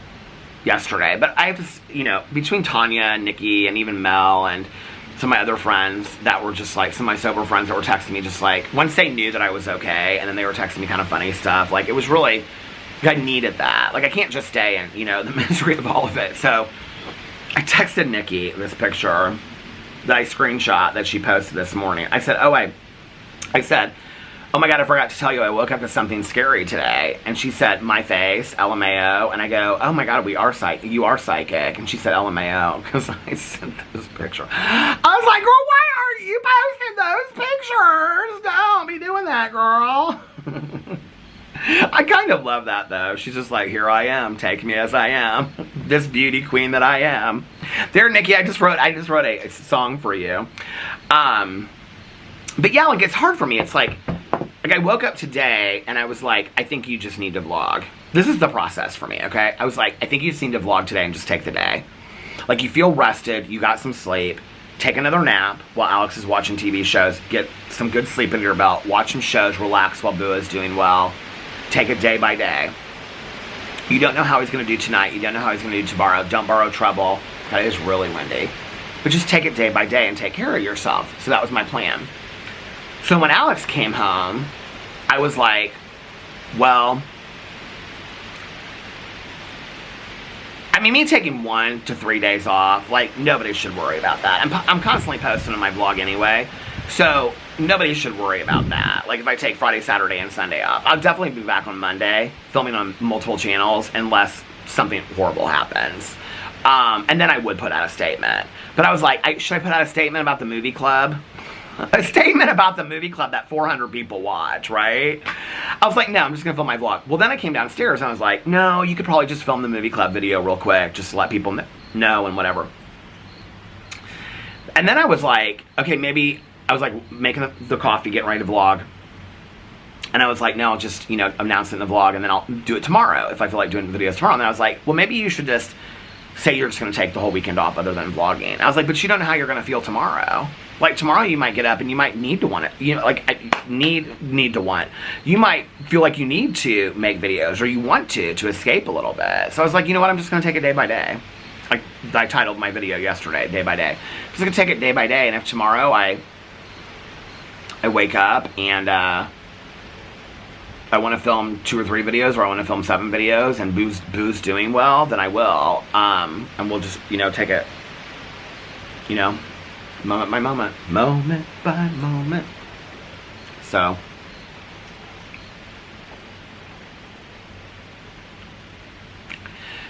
yesterday. But I have to, you know, between Tanya and Nikki and even Mel and some of my other friends that were just like, some of my sober friends that were texting me just like, once they knew that I was okay, and then they were texting me kind of funny stuff, like, it was really, I needed that. Like, I can't just stay in, you know, the misery of all of it. So I texted Nikki this picture that I screenshot that she posted this morning. I said, oh my God, I forgot to tell you, I woke up to something scary today. And she said, my face, LMAO. And I go, oh my God, you are psychic. And she said, LMAO, because I sent this picture. I was like, girl, why are you posting those pictures? Don't be doing that, girl. I kind of love that, though. She's just like, here I am, take me as I am. This beauty queen that I am. There, Nikki, I just wrote a song for you. But yeah, like, it's hard for me. It's like I woke up today and I was like, I think you just need to vlog. This is the process for me, okay? I was like, I think you just need to vlog today and just take the day. Like, you feel rested, you got some sleep, take another nap while Alex is watching TV shows, get some good sleep under your belt, watch some shows, relax while Boo is doing well, take it day by day. You don't know how he's going to do tonight, you don't know how he's going to do tomorrow, don't borrow trouble. That is really windy. But just take it day by day and take care of yourself. So that was my plan. So when Alex came home, I was like, well, I mean, me taking 1 to 3 days off, like, nobody should worry about that. I'm constantly posting on my vlog anyway, so nobody should worry about that. Like, if I take Friday, Saturday, and Sunday off, I'll definitely be back on Monday, filming on multiple channels, unless something horrible happens. And then I would put out a statement. But I was like, should I put out a statement about the movie club? a statement about the movie club that 400 people watch, right? I was like, no, I'm just gonna film my vlog. Well, then I came downstairs and I was like, no, you could probably just film the movie club video real quick, just to let people know and whatever. And then I was like, okay, maybe, I was like making the coffee, getting ready to vlog. And I was like, no, I'll just, you know, announce it in the vlog and then I'll do it tomorrow if I feel like doing videos tomorrow. And then I was like, well, maybe you should just say you're just going to take the whole weekend off other than vlogging. I was like, but you don't know how you're going to feel tomorrow. Like, tomorrow you might get up and you might need to want it. You know, like, need to want. You might feel like you need to make videos or you want to escape a little bit. So I was like, you know what, I'm just going to take it day by day. Like, I titled my video yesterday, day by day. I'm just going to take it day by day. And if tomorrow I wake up and, I want to film 2 or 3 videos, or I want to film 7 videos, and Boo's doing well, then I will. And we'll just, you know, take it, you know, moment by moment, moment by moment. So,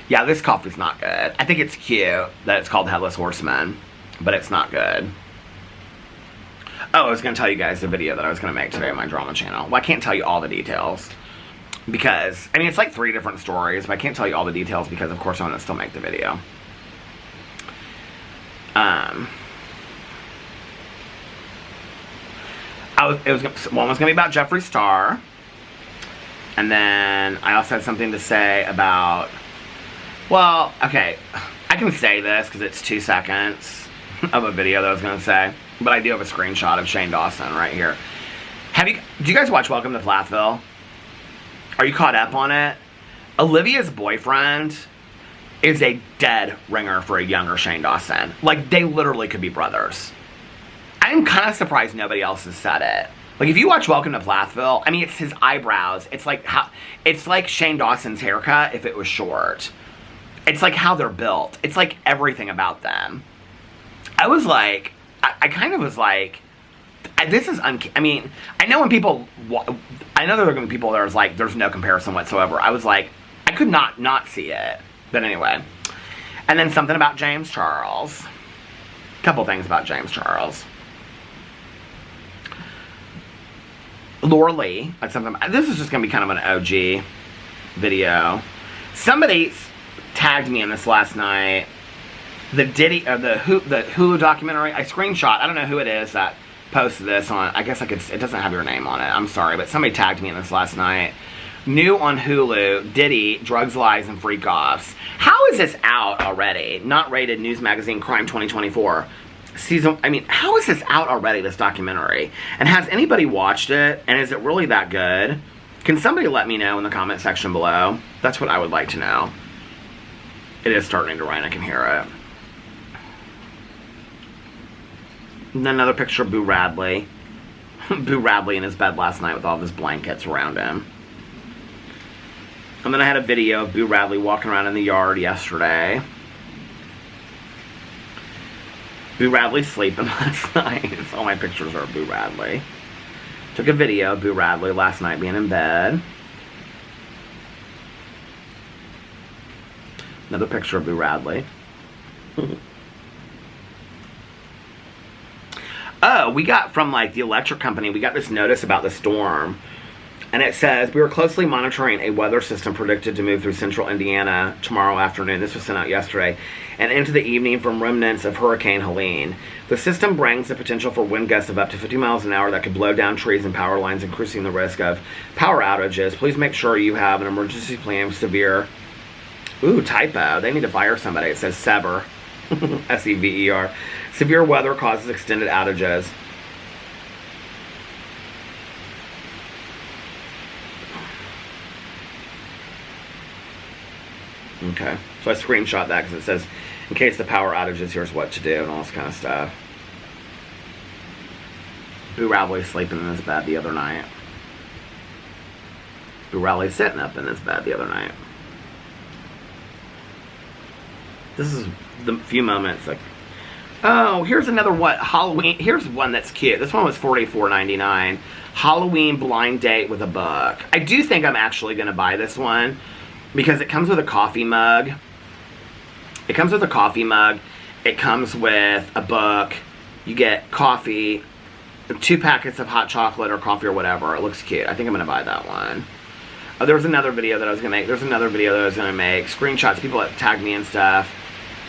yeah, this coffee's not good. I think it's cute that it's called Headless Horseman, but it's not good. Oh, I was going to tell you guys the video that I was going to make today on my drama channel. Well, I can't tell you all the details because, I mean, it's like 3 different stories, but I can't tell you all the details because, of course, I want to still make the video. One was going to be about Jeffree Star, and then I also had something to say about, well, okay, I can say this because it's 2 seconds of a video that I was going to say. But I do have a screenshot of Shane Dawson right here. Do you guys watch Welcome to Plathville? Are you caught up on it? Olivia's boyfriend is a dead ringer for a younger Shane Dawson. Like, they literally could be brothers. I'm kind of surprised nobody else has said it. Like, if you watch Welcome to Plathville, I mean, it's his eyebrows. It's like Shane Dawson's haircut if it was short. It's like how they're built. It's like everything about them. I was like, I kind of was like, this is, I mean, I know when people, I know there are going to be people that are like, there's no comparison whatsoever. I was like, I could not see it. But anyway. And then something about James Charles. A couple things about James Charles. Laura Lee. This is just going to be kind of an OG video. Somebody tagged me in this last night. The Hulu documentary, I screenshot, I don't know who it is that posted this on, I guess it doesn't have your name on it, I'm sorry, but somebody tagged me in this last night. New on Hulu, Diddy, Drugs, Lies, and Freak-Offs. How is this out already? Not rated News Magazine Crime 2024. How is this out already, this documentary? And has anybody watched it? And is it really that good? Can somebody let me know in the comment section below? That's what I would like to know. It is starting to rain, I can hear it. And then another picture of Boo Radley. Boo Radley in his bed last night with all of his blankets around him. And then I had a video of Boo Radley walking around in the yard yesterday. Boo Radley sleeping last night. All my pictures are of Boo Radley. Took a video of Boo Radley last night being in bed. Another picture of Boo Radley. Oh, we got from, like, the electric company, we got this notice about the storm. And it says, we are closely monitoring a weather system predicted to move through central Indiana tomorrow afternoon. This was sent out yesterday. And into the evening from remnants of Hurricane Helene. The system brings the potential for wind gusts of up to 50 miles an hour that could blow down trees and power lines, increasing the risk of power outages. Please make sure you have an emergency plan with severe... Ooh, typo. They need to fire somebody. It says sever. S-E-V-E-R. Severe weather causes extended outages. Okay. So I screenshot that because it says, in case the power outages, here's what to do and all this kind of stuff. Boo Radley sleeping in his bed the other night. Boo Radley sitting up in his bed the other night. This is the few moments like, oh, here's another one. Halloween. Here's one that's cute. This one was $44.99. Halloween blind date with a book. I do think I'm actually going to buy this one because it comes with a coffee mug. It comes with a coffee mug. It comes with a book. You get coffee, 2 packets of hot chocolate or coffee or whatever. It looks cute. I think I'm going to buy that one. Oh, there was another video that I was going to make. There's another video that I was going to make. Screenshots, people that tagged me and stuff.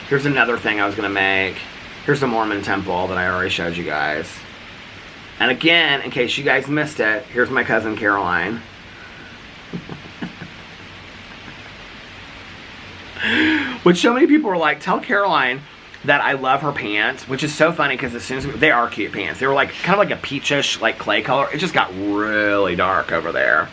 Here's another thing I was going to make. Here's the Mormon temple that I already showed you guys. And again, in case you guys missed it, here's my cousin Caroline. Which so many people were like, tell Caroline that I love her pants, which is so funny because as soon as they are cute pants. They were like kind of like a peachish like clay color. It just got really dark over there.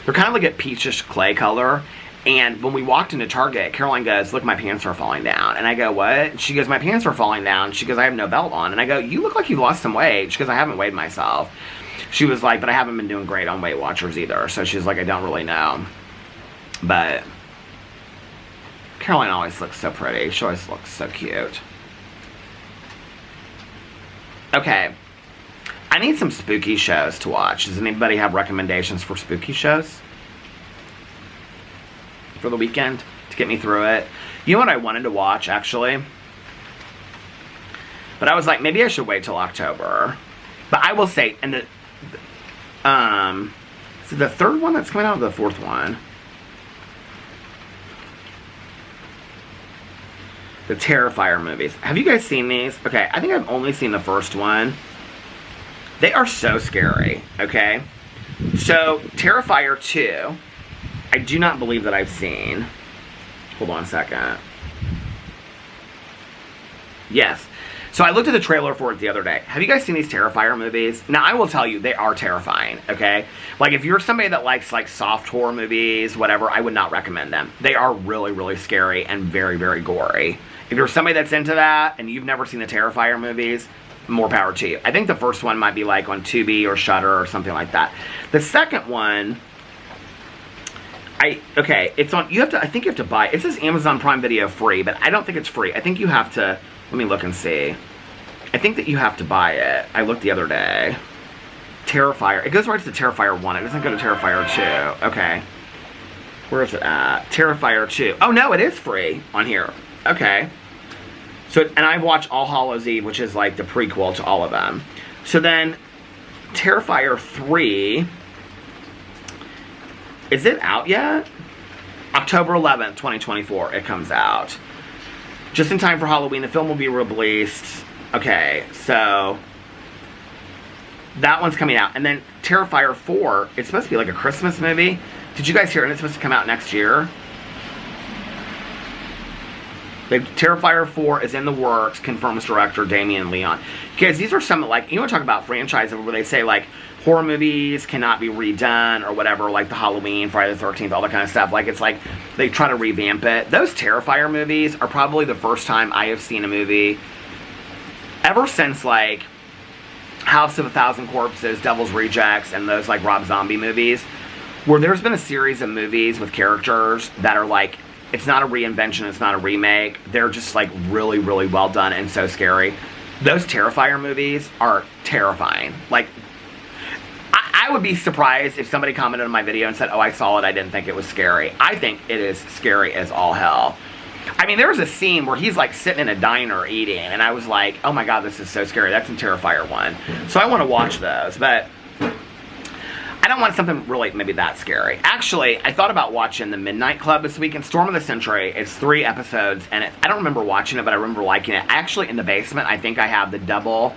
They're kind of like a peachish clay color. And when we walked into Target, Caroline goes, look, my pants are falling down. And I go, what? She goes, my pants are falling down. She goes, I have no belt on. And I go, you look like you've lost some weight. She goes, I haven't weighed myself. She was like, but I haven't been doing great on Weight Watchers either. So she's like, I don't really know. But Caroline always looks so pretty. She always looks so cute. Okay. I need some spooky shows to watch. Does anybody have recommendations for spooky shows for the weekend to get me through it? You know what I wanted to watch, actually? But I was like, maybe I should wait till October. But I will say, and is it the third one that's coming out or the fourth one? The Terrifier movies. Have you guys seen these? Okay, I think I've only seen the first one. They are so scary, okay? So, Terrifier 2, I do not believe that I've seen. Hold on a second. Yes. So I looked at the trailer for it the other day. Have you guys seen these Terrifier movies? Now, I will tell you, they are terrifying, okay? Like, if you're somebody that likes, like, soft horror movies, whatever, I would not recommend them. They are really, really scary and very, very gory. If you're somebody that's into that and you've never seen the Terrifier movies, more power to you. I think the first one might be, like, on Tubi or Shudder or something like that. The second one, it's on, I think you have to buy, it says Amazon Prime Video free, but I don't think it's free. I think you have to, let me look and see. I think that you have to buy it. I looked the other day. Terrifier, it goes right to Terrifier 1. It doesn't go to Terrifier 2. Okay. Where is it at? Terrifier 2. Oh, no, it is free on here. Okay. So, and I've watched All Hallows Eve, which is like the prequel to all of them. So then, Terrifier 3, is it out yet? October 11th, 2024, it comes out. Just in time for Halloween, the film will be released. Okay, so that one's coming out. And then Terrifier 4, it's supposed to be like a Christmas movie. Did you guys hear it? It's supposed to come out next year. Terrifier 4 is in the works, confirms director Damien Leon. Guys, these are some, like, you want to talk about franchises where they say, like, horror movies cannot be redone or whatever, like the Halloween, Friday the 13th, all that kind of stuff. Like, it's like they try to revamp it. Those Terrifier movies are probably the first time I have seen a movie ever since, like, House of a Thousand Corpses, Devil's Rejects, and those, like, Rob Zombie movies, where there's been a series of movies with characters that are, like, it's not a reinvention, it's not a remake. They're just, like, really, really well done and so scary. Those Terrifier movies are terrifying. Like, I would be surprised if somebody commented on my video and said, oh, I saw it, I didn't think it was scary. I think it is scary as all hell. I mean, there was a scene where he's, like, sitting in a diner eating, and I was like, oh my god, this is so scary. That's in Terrifier 1. So I want to watch those, but I don't want something really maybe that scary. Actually, I thought about watching The Midnight Club this weekend. Storm of the Century. It's 3 episodes, and I don't remember watching it, but I remember liking it. Actually, in the basement, I think I have the double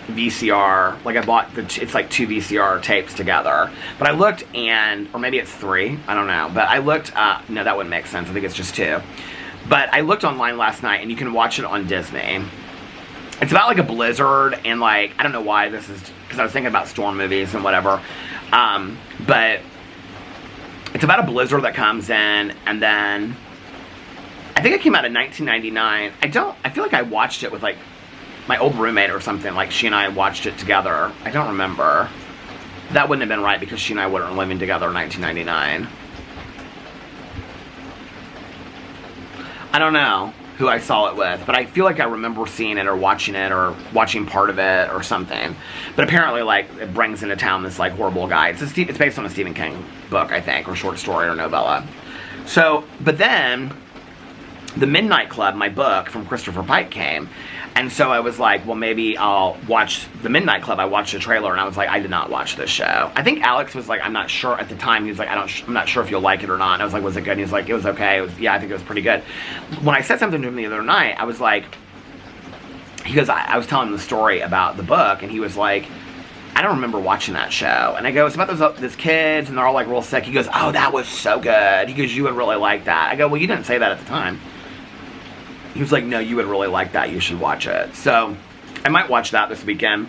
VCR. Like, I bought, it's like 2 VCR tapes together. But I looked and, or maybe it's 3. I don't know. But I looked, no, that wouldn't make sense. I think it's just 2. But I looked online last night, and you can watch it on Disney. It's about, like, a blizzard, and, like, I don't know why this is, because I was thinking about storm movies and whatever. But it's about a blizzard that comes in, and then I think it came out in 1999. I feel like I watched it with, like, my old roommate or something. Like, she and I watched it together. I don't remember. That wouldn't have been right because she and I weren't living together in 1999. I don't know who I saw it with, but I feel like I remember seeing it or watching part of it or something. But apparently, like, it brings into town this, like, horrible guy. It's based on a Stephen King book, I think, or short story or novella. So, but then The Midnight Club, my book from Christopher Pike, came. And so I was like, well, maybe I'll watch The Midnight Club. I watched the trailer, and I was like, I did not watch this show. I think Alex was like, I'm not sure at the time. He was like, I'm not sure if you'll like it or not. And I was like, was it good? And he was like, it was okay. Yeah, I think it was pretty good. When I said something to him the other night, I was like, he goes, I was telling him the story about the book, and he was like, I don't remember watching that show. And I go, it's about those kids, and they're all like real sick. He goes, oh, that was so good. He goes, you would really like that. I go, well, you didn't say that at the time. He was like, no, you would really like that. You should watch it. So I might watch that this weekend.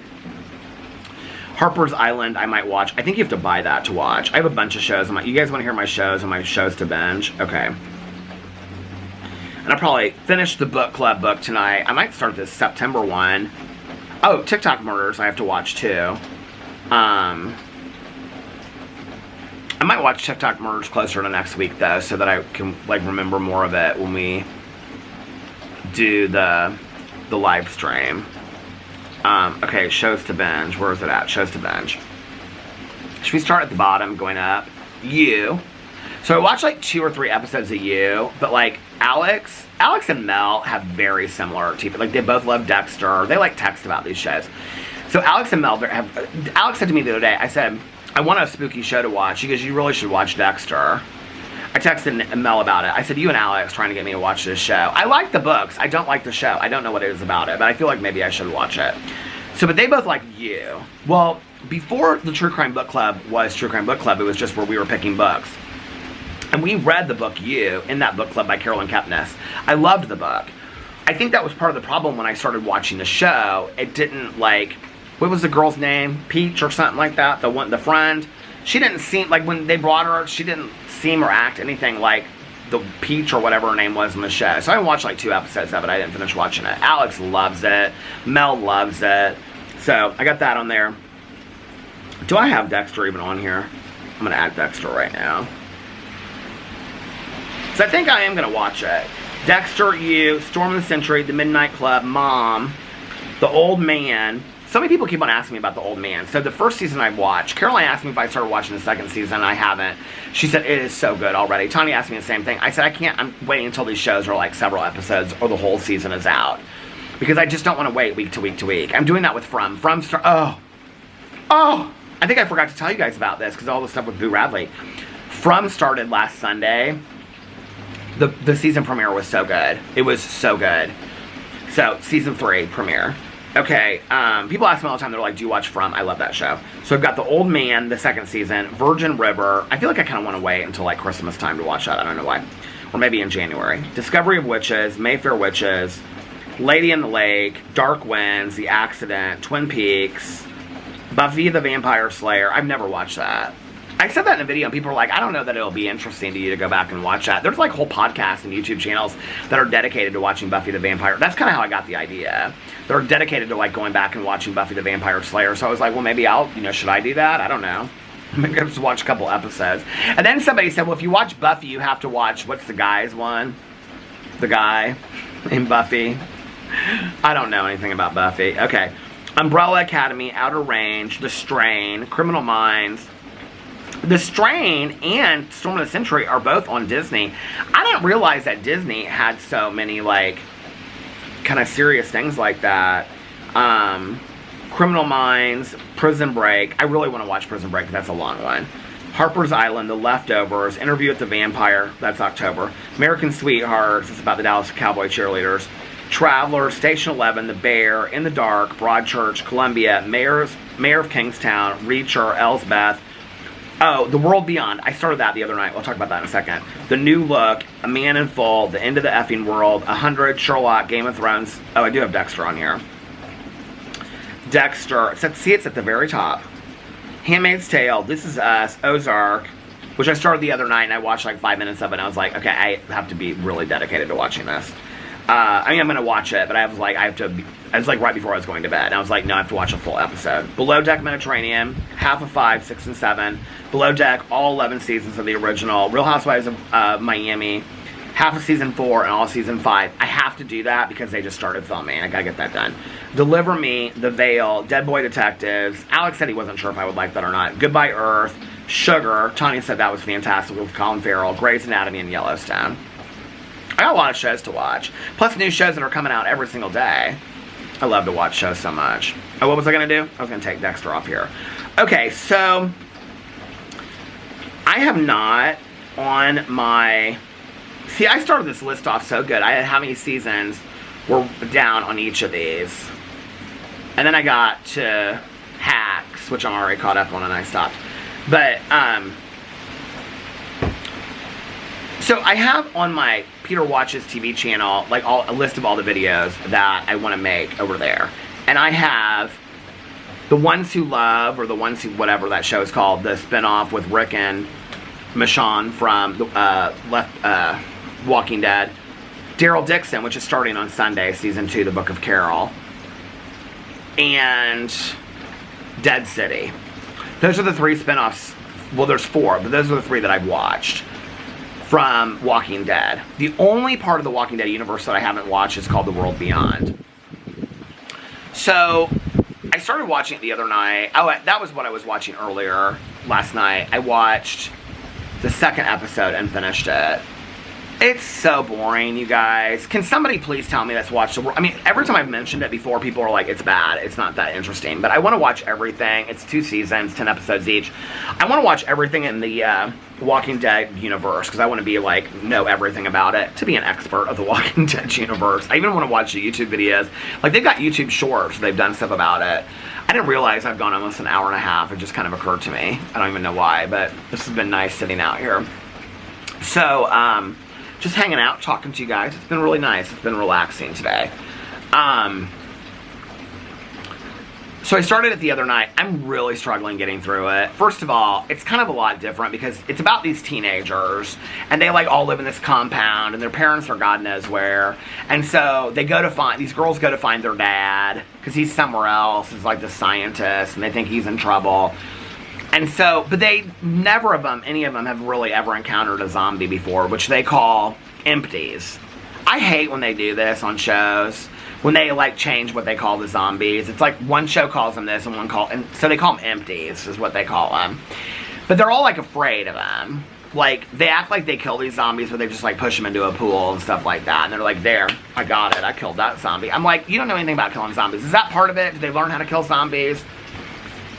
Harper's Island, I might watch. I think you have to buy that to watch. I have a bunch of shows. You guys want to hear my shows and my shows to binge? Okay. And I'll probably finish the book club book tonight. I might start this September one. Oh, TikTok Murders I have to watch too. I might watch TikTok Murders closer to next week though, so that I can like remember more of it when we do the live stream. Okay, shows to binge. Where is it at? Shows to binge. Should we start at the bottom, going up? You. So I watched like 2 or 3 episodes of You, but like Alex and Mel have very similar TV. Like they both love Dexter. They like text about these shows. So Alex and Mel Alex said to me the other day, I said, I want a spooky show to watch. She goes, you really should watch Dexter. I texted Mel about it. I said, you and Alex trying to get me to watch this show. I like the books. I don't like the show. I don't know what it is about it, but I feel like maybe I should watch it. So, but they both like You. Well, before the True Crime Book Club was True Crime Book Club, it was just where we were picking books. And we read the book You in that book club by Carolyn Kepnes. I loved the book. I think that was part of the problem when I started watching the show. It didn't like, what was the girl's name? Peach or something like that? The friend. She didn't seem, like when they brought her, she didn't seem or act anything like the Peach or whatever her name was in the show. So I watched like 2 episodes of it. I didn't finish watching it. Alex loves it. Mel loves it. So I got that on there. Do I have Dexter even on here? I'm going to add Dexter right now. So I think I am going to watch it. Dexter, You, Storm of the Century, The Midnight Club, Mom, The Old Man. So many people keep on asking me about The Old Man. So the first season I watched, Caroline asked me if I started watching the second season, and I haven't. She said, it is so good already. Tanya asked me the same thing. I said, I can't, I'm waiting until these shows are like several episodes or the whole season is out. Because I just don't want to wait week to week to week. I'm doing that with From. I think I forgot to tell you guys about this because all the stuff with Boo Radley. From started last Sunday. The season premiere was so good. It was so good. So, season 3 premiere. Okay, people ask me all the time, they're like, do you watch From? I love that show. So I've got The Old Man, the second season, Virgin River. I feel like I kind of want to wait until like Christmas time to watch that. I don't know why. Or maybe in January. Discovery of Witches, Mayfair Witches, Lady in the Lake, Dark Winds, The Accident, Twin Peaks, Buffy the Vampire Slayer. I've never watched that. I said that in a video and people are like, I don't know that it'll be interesting to you to go back and watch that. There's like whole podcasts and YouTube channels that are dedicated to watching Buffy the Vampire. That's kind of how I got the idea. They're dedicated to like going back and watching Buffy the Vampire Slayer. So I was like, well, maybe I'll, should I do that? I don't know. Maybe I'll just watch a couple episodes. And then somebody said, well, if you watch Buffy, you have to watch, what's the guy's one? The guy in Buffy. I don't know anything about Buffy. Okay. Umbrella Academy, Outer Range, The Strain, Criminal Minds. The Strain and Storm of the Century are both on Disney. I didn't realize that Disney had so many, like, kind of serious things like that. Criminal Minds, Prison Break. I really want to watch Prison Break. That's a long one. Harper's Island, The Leftovers, Interview with the Vampire. That's October. American Sweethearts. It's about the Dallas Cowboy cheerleaders. Traveler, Station 11, The Bear, In the Dark, Broadchurch, Columbia, Mayor of Kingstown, Reacher, Elsbeth. Oh, The World Beyond. I started that the other night. We'll talk about that in a second. The New Look, A Man in Full, The End of the Effing World, 100, Sherlock, Game of Thrones. Oh, I do have Dexter on here. Dexter. It's at the very top. Handmaid's Tale, This Is Us, Ozark, which I started the other night and I watched like 5 minutes of it and I was like, okay, I have to be really dedicated to watching this. I'm going to watch it, but I was like right before I was going to bed. And I was like, no, I have to watch a full episode. Below Deck Mediterranean, half of 5, 6, and 7. Below Deck, all 11 seasons of the original. Real Housewives of Miami, half of season 4 and all season 5. I have to do that because they just started filming. I gotta get that done. Deliver Me, The Veil, Dead Boy Detectives. Alex said he wasn't sure if I would like that or not. Goodbye Earth, Sugar. Tanya said that was fantastic with Colin Farrell. Grey's Anatomy and Yellowstone. I got a lot of shows to watch. Plus new shows that are coming out every single day. I love to watch shows so much. Oh, what was I going to do? I was going to take Dexter off here. Okay, so I have not on my... See, I started this list off so good. I had how many seasons were down on each of these. And then I got to Hacks, which I'm already caught up on, and I stopped. But, so I have on my Peter Watches TV channel, like a list of all the videos that I want to make over there. And I have The Ones Who Love, or The Ones Who, whatever that show is called, the spinoff with Rick and Michonne from Walking Dead. Daryl Dixon, which is starting on Sunday, season 2, The Book of Carol. And Dead City. Those are the 3 spinoffs. Well, there's 4, but those are the 3 that I've watched from Walking Dead. The only part of the Walking Dead universe that I haven't watched is called The World Beyond. So, I started watching it the other night. Oh, that was what I was watching earlier last night. I watched the 2nd episode and finished it. It's so boring, you guys. Can somebody please tell me that's watched the world? I mean, every time I've mentioned it before, people are like, it's bad. It's not that interesting. But I want to watch everything. It's 2 seasons, 10 episodes each. I want to watch everything in the Walking Dead universe, because I want to be like, know everything about it, to be an expert of the Walking Dead universe. I even want to watch the YouTube videos. Like, they've got YouTube shorts. They've done stuff about it. I didn't realize I've gone almost an hour and a half. It just kind of occurred to me. I don't even know why, but this has been nice sitting out here. So, just hanging out, talking to you guys. It's been really nice. It's been relaxing today. So I started it the other night. I'm really struggling getting through it. First of all, it's kind of a lot different because it's about these teenagers, and they like all live in this compound, and their parents are God knows where. And so they go to find, these girls go to find their dad because he's somewhere else. He's like the scientist, and they think he's in trouble. And so, but they never of them, any of them have really ever encountered a zombie before, which they call empties. I hate when they do this on shows, when they like change what they call the zombies. It's like one show calls them this and and so they call them empties is what they call them. But they're all like afraid of them. Like, they act like they kill these zombies, but they just like push them into a pool and stuff like that. And they're like, there, I got it, I killed that zombie. I'm like, you don't know anything about killing zombies. Is that part of it? Did they learn how to kill zombies?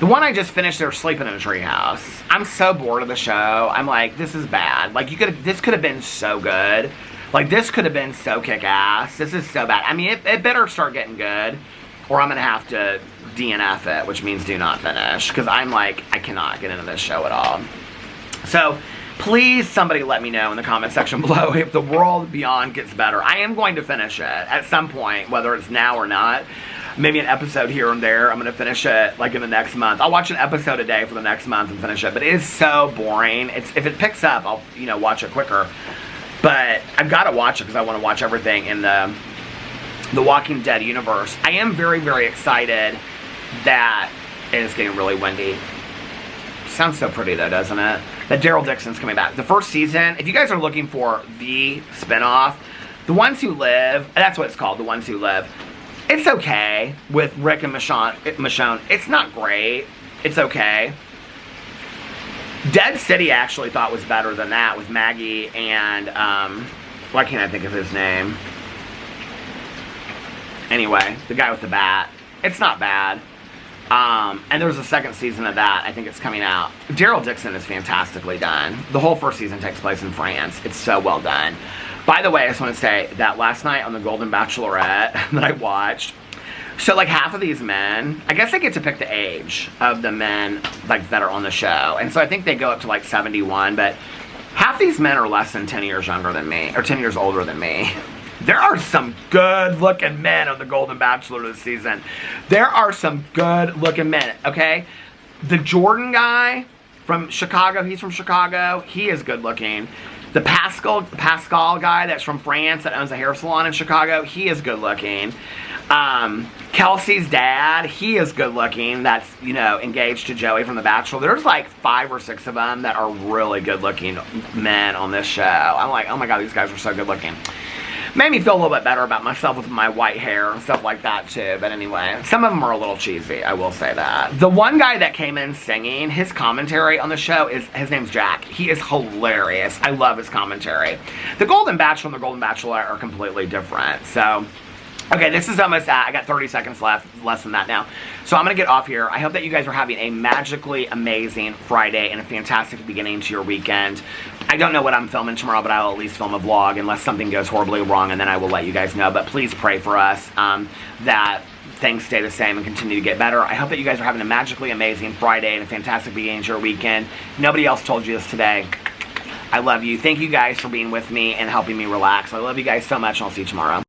The one I just finished, they're sleeping in a treehouse. I'm so bored of the show. I'm like, this is bad. Like, this could have been so good. Like, this could have been so kick-ass. This is so bad. I mean, it better start getting good, or I'm going to have to DNF it, which means do not finish. Because I'm like, I cannot get into this show at all. So, please, somebody let me know in the comment section below if The World Beyond gets better. I am going to finish it at some point, whether it's now or not. Maybe an episode here and there. I'm going to finish it like in the next month. I'll watch an episode a day for the next month and finish it. But it is so boring. If it picks up, I'll watch it quicker. But I've got to watch it because I want to watch everything in the Walking Dead universe. I am very, very excited that it is getting really windy. Sounds so pretty though, doesn't it? That Daryl Dixon's coming back. The first season, if you guys are looking for the spinoff, The Ones Who Live, that's what it's called, The Ones Who Live. It's okay with Rick and Michonne. It's not great. It's okay. Dead City I actually thought was better than that with Maggie and, why can't I think of his name? Anyway, the guy with the bat. It's not bad. And there's a 2nd season of that. I think it's coming out. Daryl Dixon is fantastically done. The whole 1st season takes place in France. It's so well done. By the way, I just want to say that last night on the Golden Bachelorette that I watched, so like half of these men, I guess I get to pick the age of the men like that are on the show. And so I think they go up to like 71, but half these men are less than 10 years younger than me, or 10 years older than me. There are some good-looking men on the Golden Bachelor this season. There are some good-looking men, okay? The Jordan guy from Chicago, he's from Chicago. He is good-looking. The Pascal guy that's from France that owns a hair salon in Chicago, he is good-looking. Kelsey's dad, he is good-looking. That's, engaged to Joey from The Bachelor. There's like 5 or 6 of them that are really good-looking men on this show. I'm like, oh my God, these guys are so good-looking. Made me feel a little bit better about myself with my white hair and stuff like that too. But anyway, some of them are a little cheesy, I will say that. The one guy that came in singing, his commentary on the show his name's Jack. He is hilarious. I love his commentary. The Golden Bachelor and the Golden Bachelorette are completely different. So, okay, this is almost I got 30 seconds left, less than that now. So I'm going to get off here. I hope that you guys are having a magically amazing Friday and a fantastic beginning to your weekend. I don't know what I'm filming tomorrow, but I'll at least film a vlog unless something goes horribly wrong, and then I will let you guys know. But please pray for us that things stay the same and continue to get better. I hope that you guys are having a magically amazing Friday and a fantastic beginning to your weekend. If nobody else told you this today, I love you. Thank you guys for being with me and helping me relax. I love you guys so much, and I'll see you tomorrow.